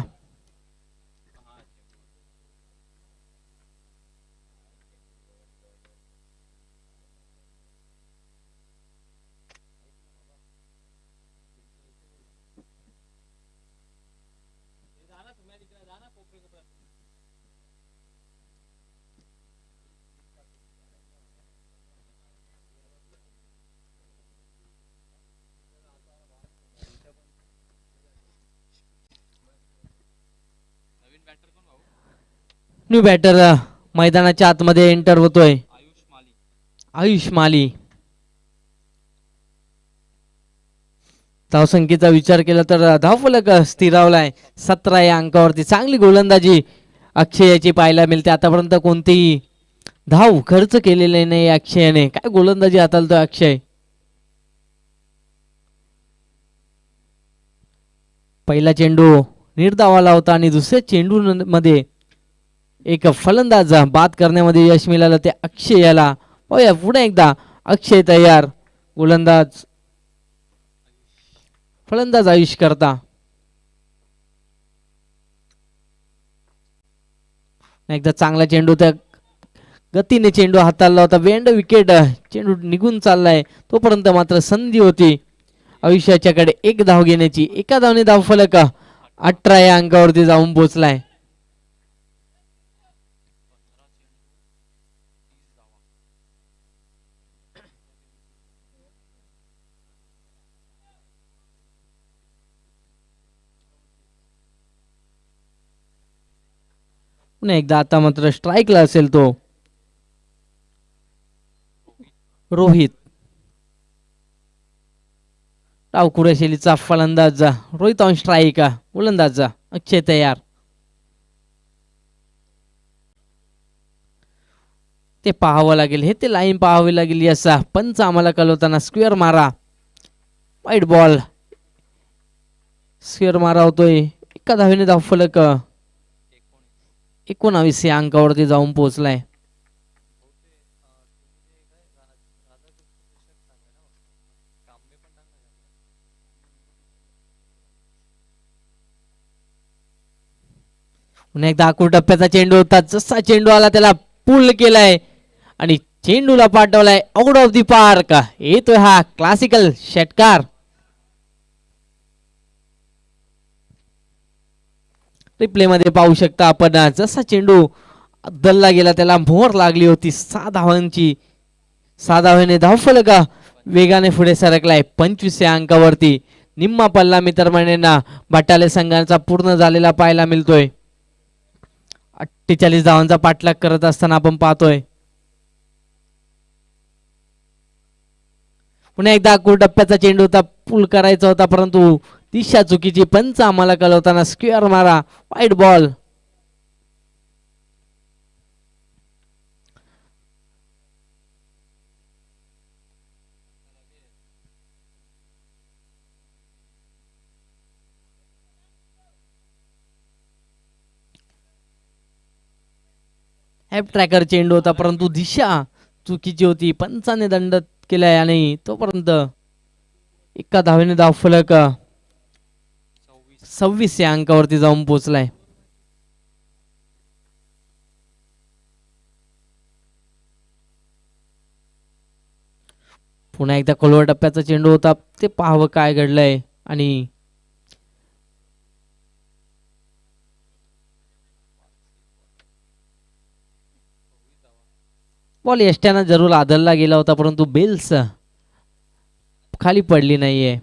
नवीन बॅटर कोण भाऊ? न्यू बॅटर मैदानाच्या आतमध्ये एंटर होतोय. आयुष माली. आयुष माली. धावसंख्येचा विचार केला तर धावफलक स्थिरावलाय 17 या अंकावरती. चांगली गोलंदाजी अक्षयाची पाहायला मिळते. आतापर्यंत कोणतीही धाव खर्च केलेले नाही अक्षयाने. काय गोलंदाजी हाताळतोय अक्षय. पहिला चेंडू निर्धावाला होता आणि दुसऱ्या चेंडू मध्ये एक फलंदाज बाद करण्यामध्ये यश मिळालं ते अक्षय याला. पाहूया पुन्हा एकदा अक्षय तयार. गोलंदाज फलंदाज आयुष करता. एकदा चांगला चेंडू त्या गतीने चेंडू हाताळला होता. वेंड विकेट, चेंडू निघून चाललाय तोपर्यंत मात्र संधी होती आयुष्याच्याकडे एक धाव घेण्याची. एका धावने धाव फलक 18 या अंकावरती जाऊन पोहोचलाय. पुन्हा एकदा आता मात्र स्ट्राईकला असेल तो रोहित. डावखुऱ्या शैलीचा फलंदाज रोहित ऑन स्ट्राईक. गोलंदाज अक्षय तयार. ते पाहावं लागेल, हे ते लाईन पाहावी लागेल. असा पंच आम्हाला कळवताना स्क्वेअर मारा, वाईट बॉल. स्क्वेअर मारा होतोय. एका धावेने धाव फलक 19 या अंकावरती जाऊन पोहोचलाय. पुन्हा एकदा आखूड टप्प्याचा चेंडू होता. जसा चेंडू आला त्याला पुल केलाय आणि चेंडूला पाठवलाय आउट ऑफ दी पार्क. येतोय हा क्लासिकल षटकार. रिप्ले मध्ये पाहू शकता आपण, जसा चेंडू दल्ला गेला त्याला मोहर लागली होती. 6 धावांची. 6 धावेने धावफलक वेगाने पुढे सरकलाय 25 या अंकावरती. निम्मा पल्ला मित्रमंडळींना बटाले संघाचा पूर्ण झालेला पाहायला मिळतोय. 48 धावांचा पाठलाग करत असताना आपण पाहतोय. पुन्हा एकदा आखूड टप्प्याचा चेंडू होता, पूल करायचा होता परंतु दिशा चुकीची. पंच आम्हाला कळवताना स्क्वेअर मारा, वाईट बॉल. ॲप ट्रॅकर चेंडू होता परंतु दिशा चुकीची होती. पंचाने दंड केलाय आणि तोपर्यंत एका धावेने धाव फलक 26 या अंकावरती जाऊन पोहोचलाय. पुन्हा एकदा खोलवर टप्प्याचा चेंडू होता, ते पाहावं काय घडलंय. आणि बॉल यष्ट्यानं जरूर आदलला गेला होता परंतु बेल्स खाली पडली नाहीये.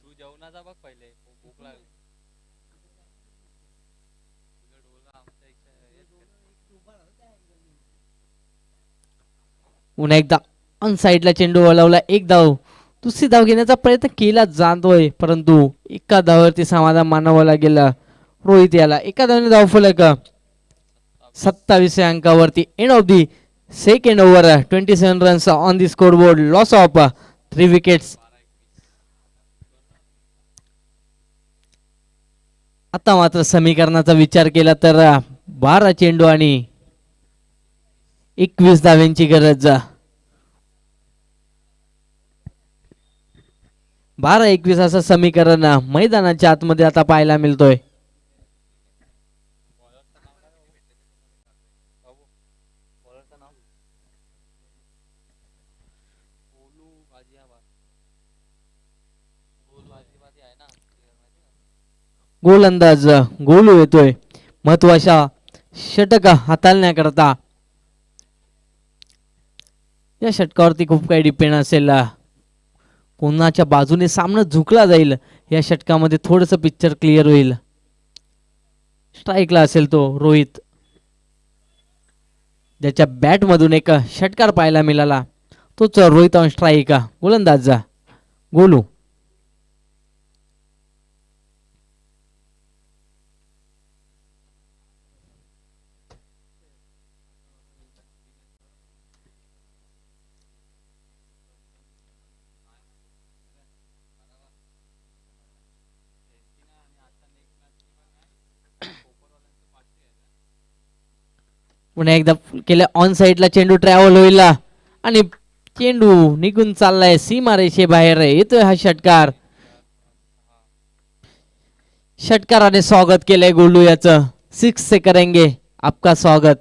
तू जेवणाचा बघ पहिले, भूक लागली. पुन्हा एकदा ऑन साइडला चेंडू वळवला. एक धाव. दुसरी धाव घेण्याचा प्रयत्न केला जातोय परंतु एका धावावरती समाधान मानावं लागेल रोहित याला. एका धावाने धाव फलक 27 या अंकावरती. End of the second over. 27 runs on the scoreboard. Loss of 3 wickets. आता मात्र समीकरणाचा विचार केला तर 12 चेंडू आणि 21 धाव्यांची गरज. 12-21 असं समीकरण मैदानाच्या आतमध्ये आता पाहायला मिळतोय. गोलंदाज गोलू येतोय महत्वाच्या षटक हाताळण्याकरता. या षटकावरती खूप काही डिपेंड असेल. कोणाच्या बाजूने सामना झुकला जाईल या षटकामध्ये थोडस पिक्चर क्लिअर होईल. स्ट्राईकला असेल तो रोहित, ज्याच्या बॅट मधून एक षटकार पाहायला मिळाला तोच रोहित ऑन स्ट्राईक. गोलंदाज गोलू. पुन्हा एकदा केल्या ऑन साइडला चेंडू ट्रॅव्हल होईल आणि चेंडू निघून चाललाय सीमारेषे बाहेर येतोय हा षटकार. षटकाराने स्वागत केलंय गोलू याचं. 6 से करेंगे आपका स्वागत.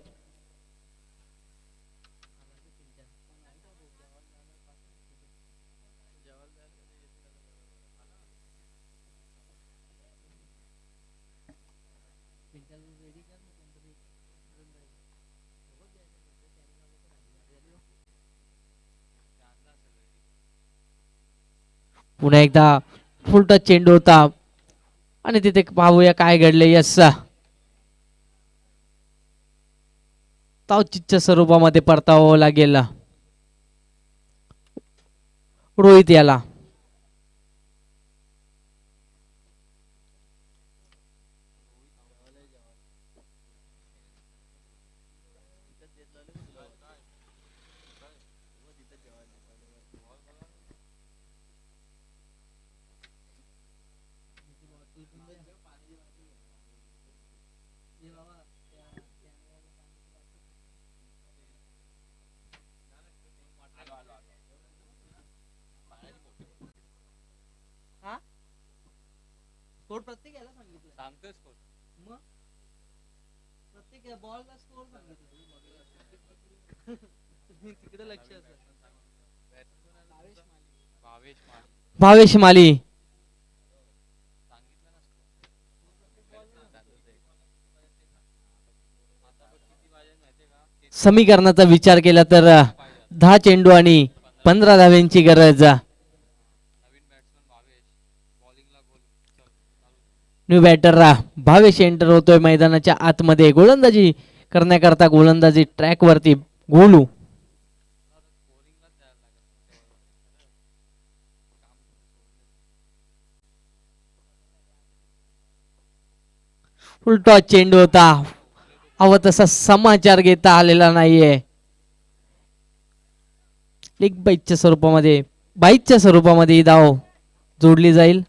पुन्हा एकदा फुलटा चेंडू होता आणि तिथे पाहूया काय घडले. यस तावचितच्या स्वरूपामध्ये परतावावं लागेल रोहित याला. सांगतोय स्कोर. भावेश माली. भावेश माली. सांगितलं ना स्कोर. समीकरणाचा विचार केला तर 10 चेंडू आणि 15 धाव्यांची गरज. नवीन बॅट्समन भावेश. बॉलिंगला गोल. न्यू बॅटर भावेश एंटर होतोय मैदानाच्या आतमध्ये. गोलंदाजी करण्याकरता गोलंदाजी ट्रॅक वरती गोलू. स्कोरिंगलाच द्यायला लागेल. उलटा चेंडू होता. हवा तसा समाचार घेता आलेला नाहीये. लेग बाईटच्या स्वरूपामध्ये बाईटच्या स्वरूपामध्ये ही धाव जोडली जाईल.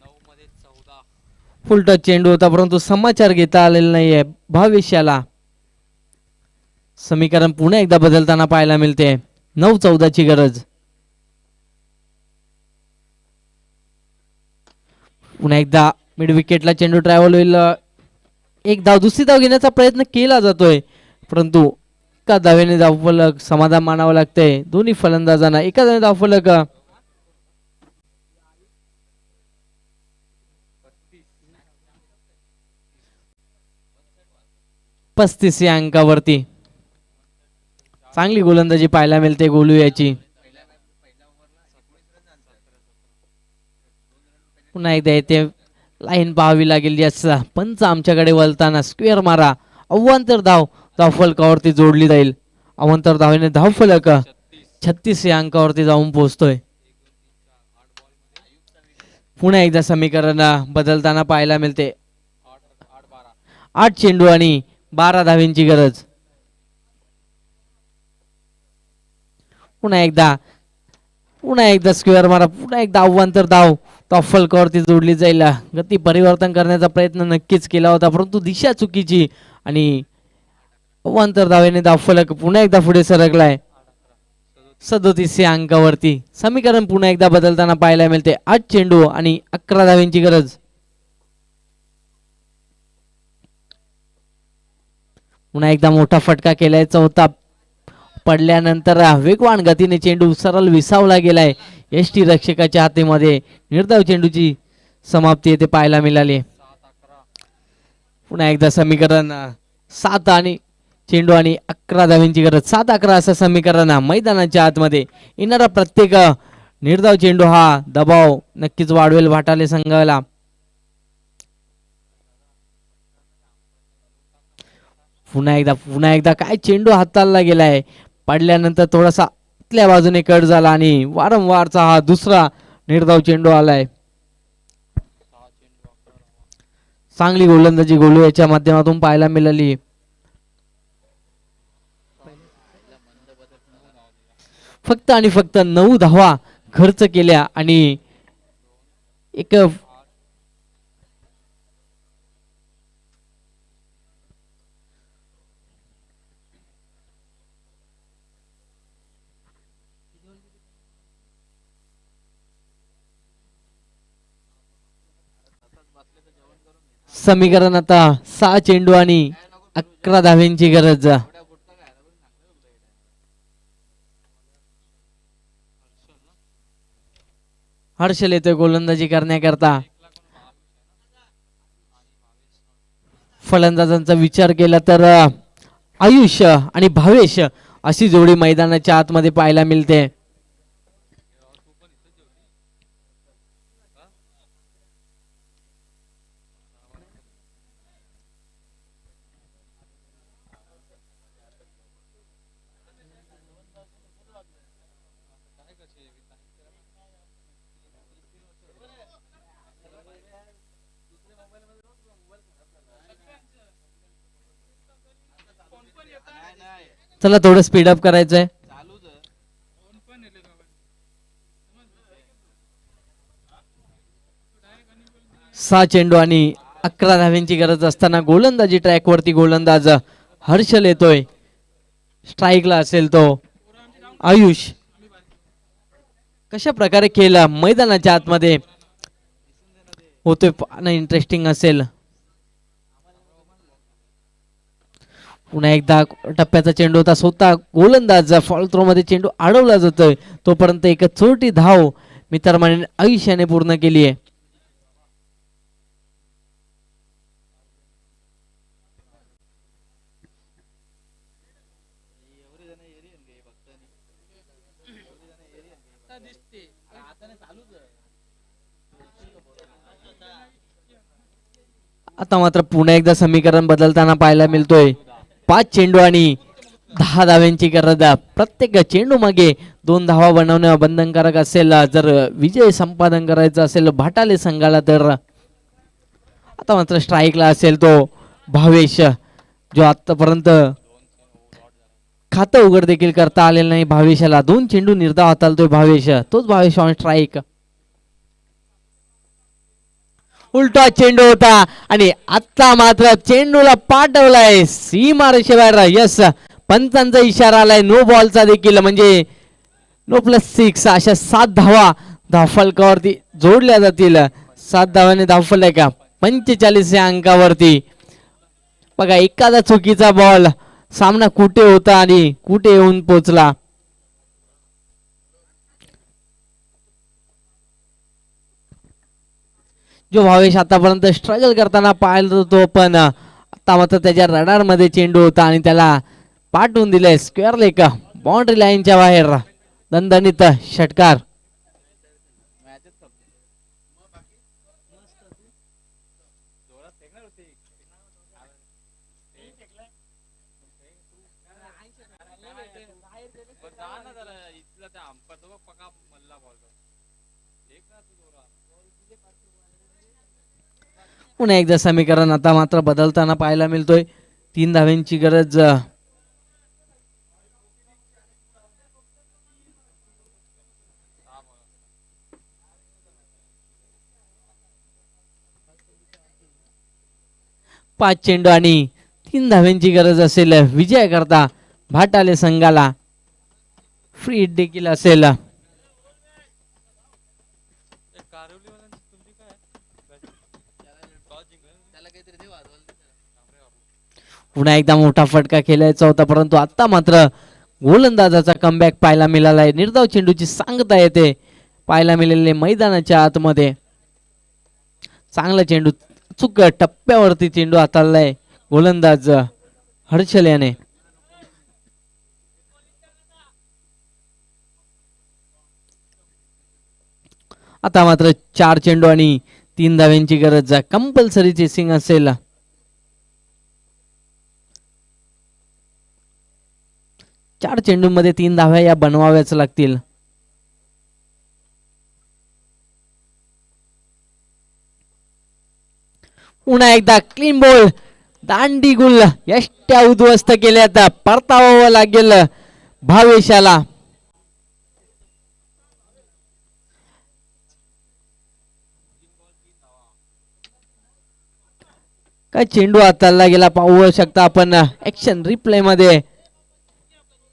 9 मध्ये 14. फुलटा चेंडू होता परंतु समाचार घेता आलेला नाहीये भविष्याला. समीकरण पुन्हा एकदा बदलताना पाहायला मिळते. 9-14 ची गरज. पुन्हा एकदा मिड विकेटला चेंडू ट्रॅव्हल होईल. एक धाव दुसरी धाव घेण्याचा प्रयत्न केला जातोय परंतु एका धावेने धावफलक समाधान मानावं लागतंय दोन्ही फलंदाजांना. एका धावेने धावफलक 35 या अंकावरती. चांगली गोलंदाजी पाहायला मिळते गोलू याची. पुन्हा एकदा येते लाईन पाहावी लागेल. यस पंच आमच्याकडे वळताना स्क्वेअर मारा. अवांतर धाव धावफलकावरती जोडली जाईल. अवांतर धावेने धावफलक 36 या अंकावरती जाऊन पोहोचतोय. पुन्हा एकदा समीकरण बदलताना पाहायला मिळते. 8 चेंडू आणि 12 धावेंची गरज. पुन्हा एकदा स्क्वेअर मारा. पुन्हा एकदा अवांतर धाव फलकावरती जोडली जाईल. गती परिवर्तन करण्याचा प्रयत्न नक्कीच केला होता परंतु दिशा चुकीची आणि अवांतर धावेने धावफलक पुन्हा एकदा पुढे सरकलाय 37 या अंकावरती. समीकरण पुन्हा एकदा बदलताना पाहायला मिळते. 8 चेंडू आणि 11 धावेंची गरज. पुन्हा एकदा मोठा फटका केलाय. चौथा पडल्यानंतर वेगवान गतीने चेंडू सरळ विसावला गेलाय. एसटी रक्षकाच्या हातीमध्ये निर्धाव चेंडूची समाप्ती येथे पाहायला मिळाली. पुन्हा एकदा समीकरण 7 आणि चेंडू आणि 11 धावेंची गरज. 7-11 असं समीकरण मैदानाच्या आतमध्ये. येणारा प्रत्येक निर्धाव चेंडू हा दबाव नक्कीच वाढवेल भाटाले संघाला. पुन्हा एकदा काय चेंडू हाताळला गेलाय. पडल्यानंतर थोडासा आतल्या बाजूने कट झाला आणि वारंवारचा हा दुसरा निर्धाव चेंडू आलाय. चांगली गोलंदाजी गोलू याच्या माध्यमातून पाहायला मिळाली. फक्त आणि फक्त 9 धावा खर्च केल्या आणि एक समीकरण आता 6 चेंडू आणि 11 धाव्यांची गरज. हर्षल येतोय गोलंदाजी करण्याकरता. फलंदाजांचा विचार केला तर आयुष आणि भावेश अशी जोडी मैदानाच्या आतमध्ये पाहायला मिळते. चला थोडं स्पीडअप करायचंय. 6 चेंडू आणि 11 धाव्यांची गरज असताना गोलंदाजी ट्रॅकवरती गोलंदाज हर्षल येतोय. स्ट्राईकला असेल तो आयुष. कशा प्रकारे केला मैदानाच्या आतमध्ये होतोय पाहणं इंटरेस्टिंग असेल. पुन्हा एकदा टप्प्याचा चेंडू होता. स्वतः गोलंदाज फॉल थ्रो मध्ये चेंडू अडवला जातोय. तोपर्यंत एक छोटी धाव मित्रमंडळी आयुष्याने पूर्ण केली आहे. आता मात्र पुन्हा एकदा समीकरण बदलताना पाहायला मिळतोय. 5 चेंडू आणि 10 धाव्यांची गरज. प्रत्येक चेंडू मागे 2 धावा बनवणं बंधनकारक असेल जर विजय संपादन करायचं असेल भाटाले संघाला तर. आता मात्र स्ट्राईकला असेल तो भावेश जो आतापर्यंत खातं उघड देखील करता आलेलं नाही भावेशाला. 2 चेंडू निर्धाव हाताळतोय भावेश. तोच भावेश ऑन स्ट्राईक. उलटा चेंडू होता आणि आता मात्र चेंडूला पाठवलाय सीमारेषेबाहेर. यस, पंचांचा इशारा आलाय नो बॉलचा देखील, म्हणजे नो +6 अशा 7 धावा धावफलकावरती जोडल्या जातील. 7 धावाने धावफलक का 45 या अंकावरती. बघा एखादा चुकीचा बॉल सामना कुठे होता आणि कुठे येऊन पोचला. जो भावेश आतापर्यंत स्ट्रगल करताना पाहिला होतो पण आता मात्र त्याच्या रडार मध्ये चेंडू होता आणि त्याला पाठवून दिले स्क्वेअर लेग बाउंड्री लाईनच्या बाहेर. दणदणीत षटकार. पुन्हा एकदा समीकरण आता मात्र बदलताना पाहायला मिळतोय. 3 धाव्यांची गरज. पाच चेंडू आणि 3 धाव्यांची गरज असेल विजय करता भाटाले संघाला. फ्री हिट देखील असेल. पुन्हा एकदा मोठा फटका खेळायचा होता परंतु आता मात्र गोलंदाजाचा कमबॅक पाहायला मिळाला आहे. निर्धाव चेंडूची सांगता येते पाहायला मिळालेले मैदानाच्या आतमध्ये. चांगला चेंडू चुक टप्प्यावरती चेंडू हाताळलाय गोलंदाज हर्षल याने. आता मात्र 4 चेंडू आणि 3 धाव्यांची गरज. कंपल्सरी चेसिंग असेल. 4 चेंडूंमध्ये 3 धाव्या या बनवाव्याच लागतील. पुन्हा एकदा क्लीन बॉल. दांडी गुल यष्ट्या उद्ध्वस्त केल्यात. परतावावं लागेल भावेशाला. काय चेंडू हाताळला गेला पाहू शकता आपण ऍक्शन रिप्ले मध्ये.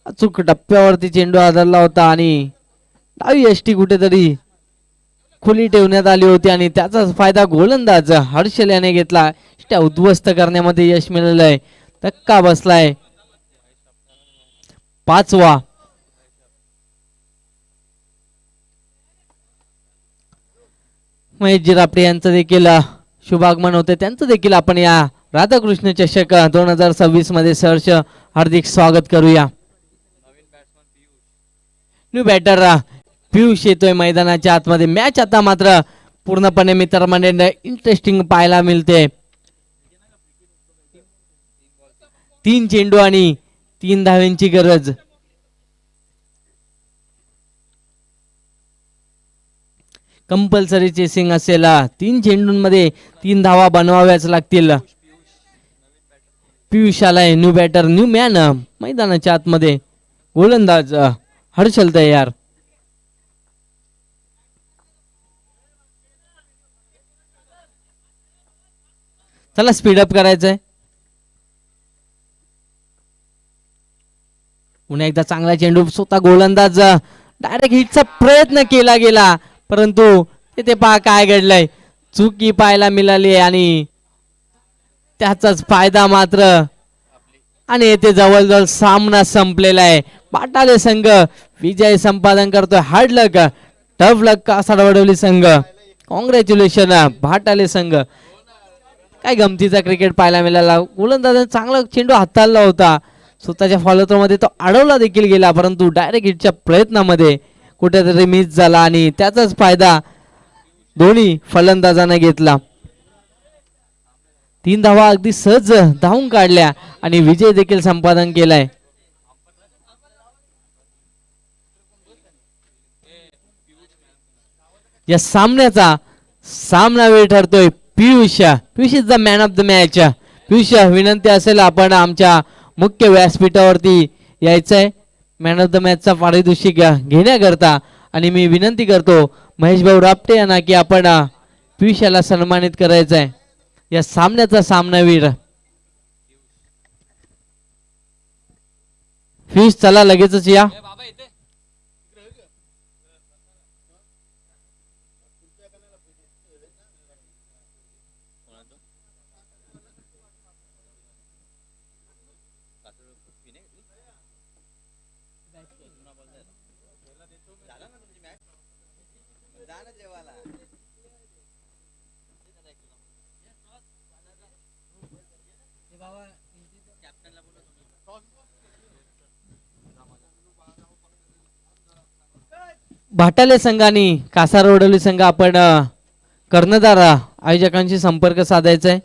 अचूक टप्प्यावरती चेंडू हाताळला होता आणि डावी यष्टी कुठेतरी खुली ठेवण्यात आली होती आणि त्याचाच फायदा गोलंदाज हर्षल याने घेतला. त्या उद्ध्वस्त करण्यामध्ये यश मिळालं आहे. धक्का बसलाय. 5वा महेश जिरापडे यांचं देखील शुभागमन होते. त्यांचं देखील आपण या राधाकृष्ण चषक 2026 मध्ये सहर्ष हार्दिक स्वागत करूया. न्यू बॅटर पियुष येतोय मैदानाच्या आतमध्ये. मॅच आता मात्र पूर्णपणे मित्रमंडळी इंटरेस्टिंग पाहायला मिळते. 3 चेंडू आणि 3 धावांची गरज. कंपल्सरी चेसिंग असेल. 3 चेंडूंमध्ये 3 धावा बनवाव्याच लागतील. पियुष आलाय. न्यू बॅटर न्यू मॅन मैदानाच्या आतमध्ये. गोलंदाज हर्षल तयार. चला स्पीडअप करायचंय. पुन्हा एकदा चांगला चेंडू. स्वतः गोलंदाज डायरेक्ट हिटचा प्रयत्न केला गेला परंतु तिथे पहा काय घडलंय. चुकी पाहायला मिळाली आणि त्याचाच फायदा मात्र. आणि येथे जवळजवळ सामना संपलेला आहे. बाटाले संघ विजय संपादन करतोय. हार्ड लक टफ लक कासाड वडवली संघ. कॉंग्रॅच्युलेशन भाटाले संघ. काय गमतीचा क्रिकेट पाहायला मिळाला. गोलंदाजाने चांगला चेंडू हाताळला होता. स्वतःच्या फॉलोथ्रो मध्ये तो अडवला देखील गेला परंतु डायरेक्ट हिटच्या प्रयत्नामध्ये कुठेतरी मिस झाला आणि त्याचाच फायदा दोन्ही फलंदाजांना घेतला. 3 धावा अगदी सहज धावून काढल्या आणि विजय देखील संपादन केलाय. या सामन्याचा सामना वेळ ठरतोय. Piyush is the man of the match. Piyush विनंती असेल आपण आमच्या मुख्य व्यासपीठावरती यायचंय मॅन ऑफ द मॅचचा पारितोषिक घेण्याकरता. आणि मी विनंती करतो महेश भाऊ रापटे यांना की आपण पियुष याला सन्मानित करायचंय. या सामन्याचा सामनावीर पियुष चला लगेचच या. भाटाले संघ आणि कासारवडवली संघ आपण कर्णधार आयोजकांशी संपर्क साधायचा आहे.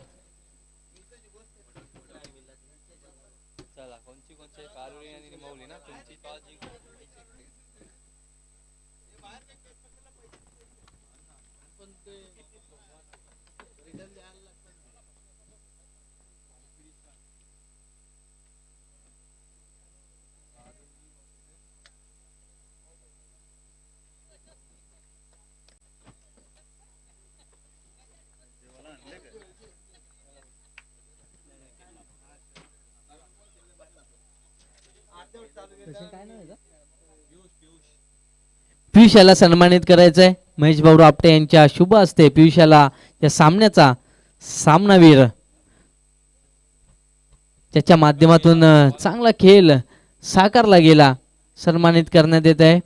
पियुष याला सन्मानित करायचंय. महेश भाऊ आपटे यांच्या शुभ हस्ते पियुष याला या सामन्याचा सामनावीर ज्याच्या माध्यमातून चांगला खेळ साकारला गेला सन्मानित करण्यात येत आहे.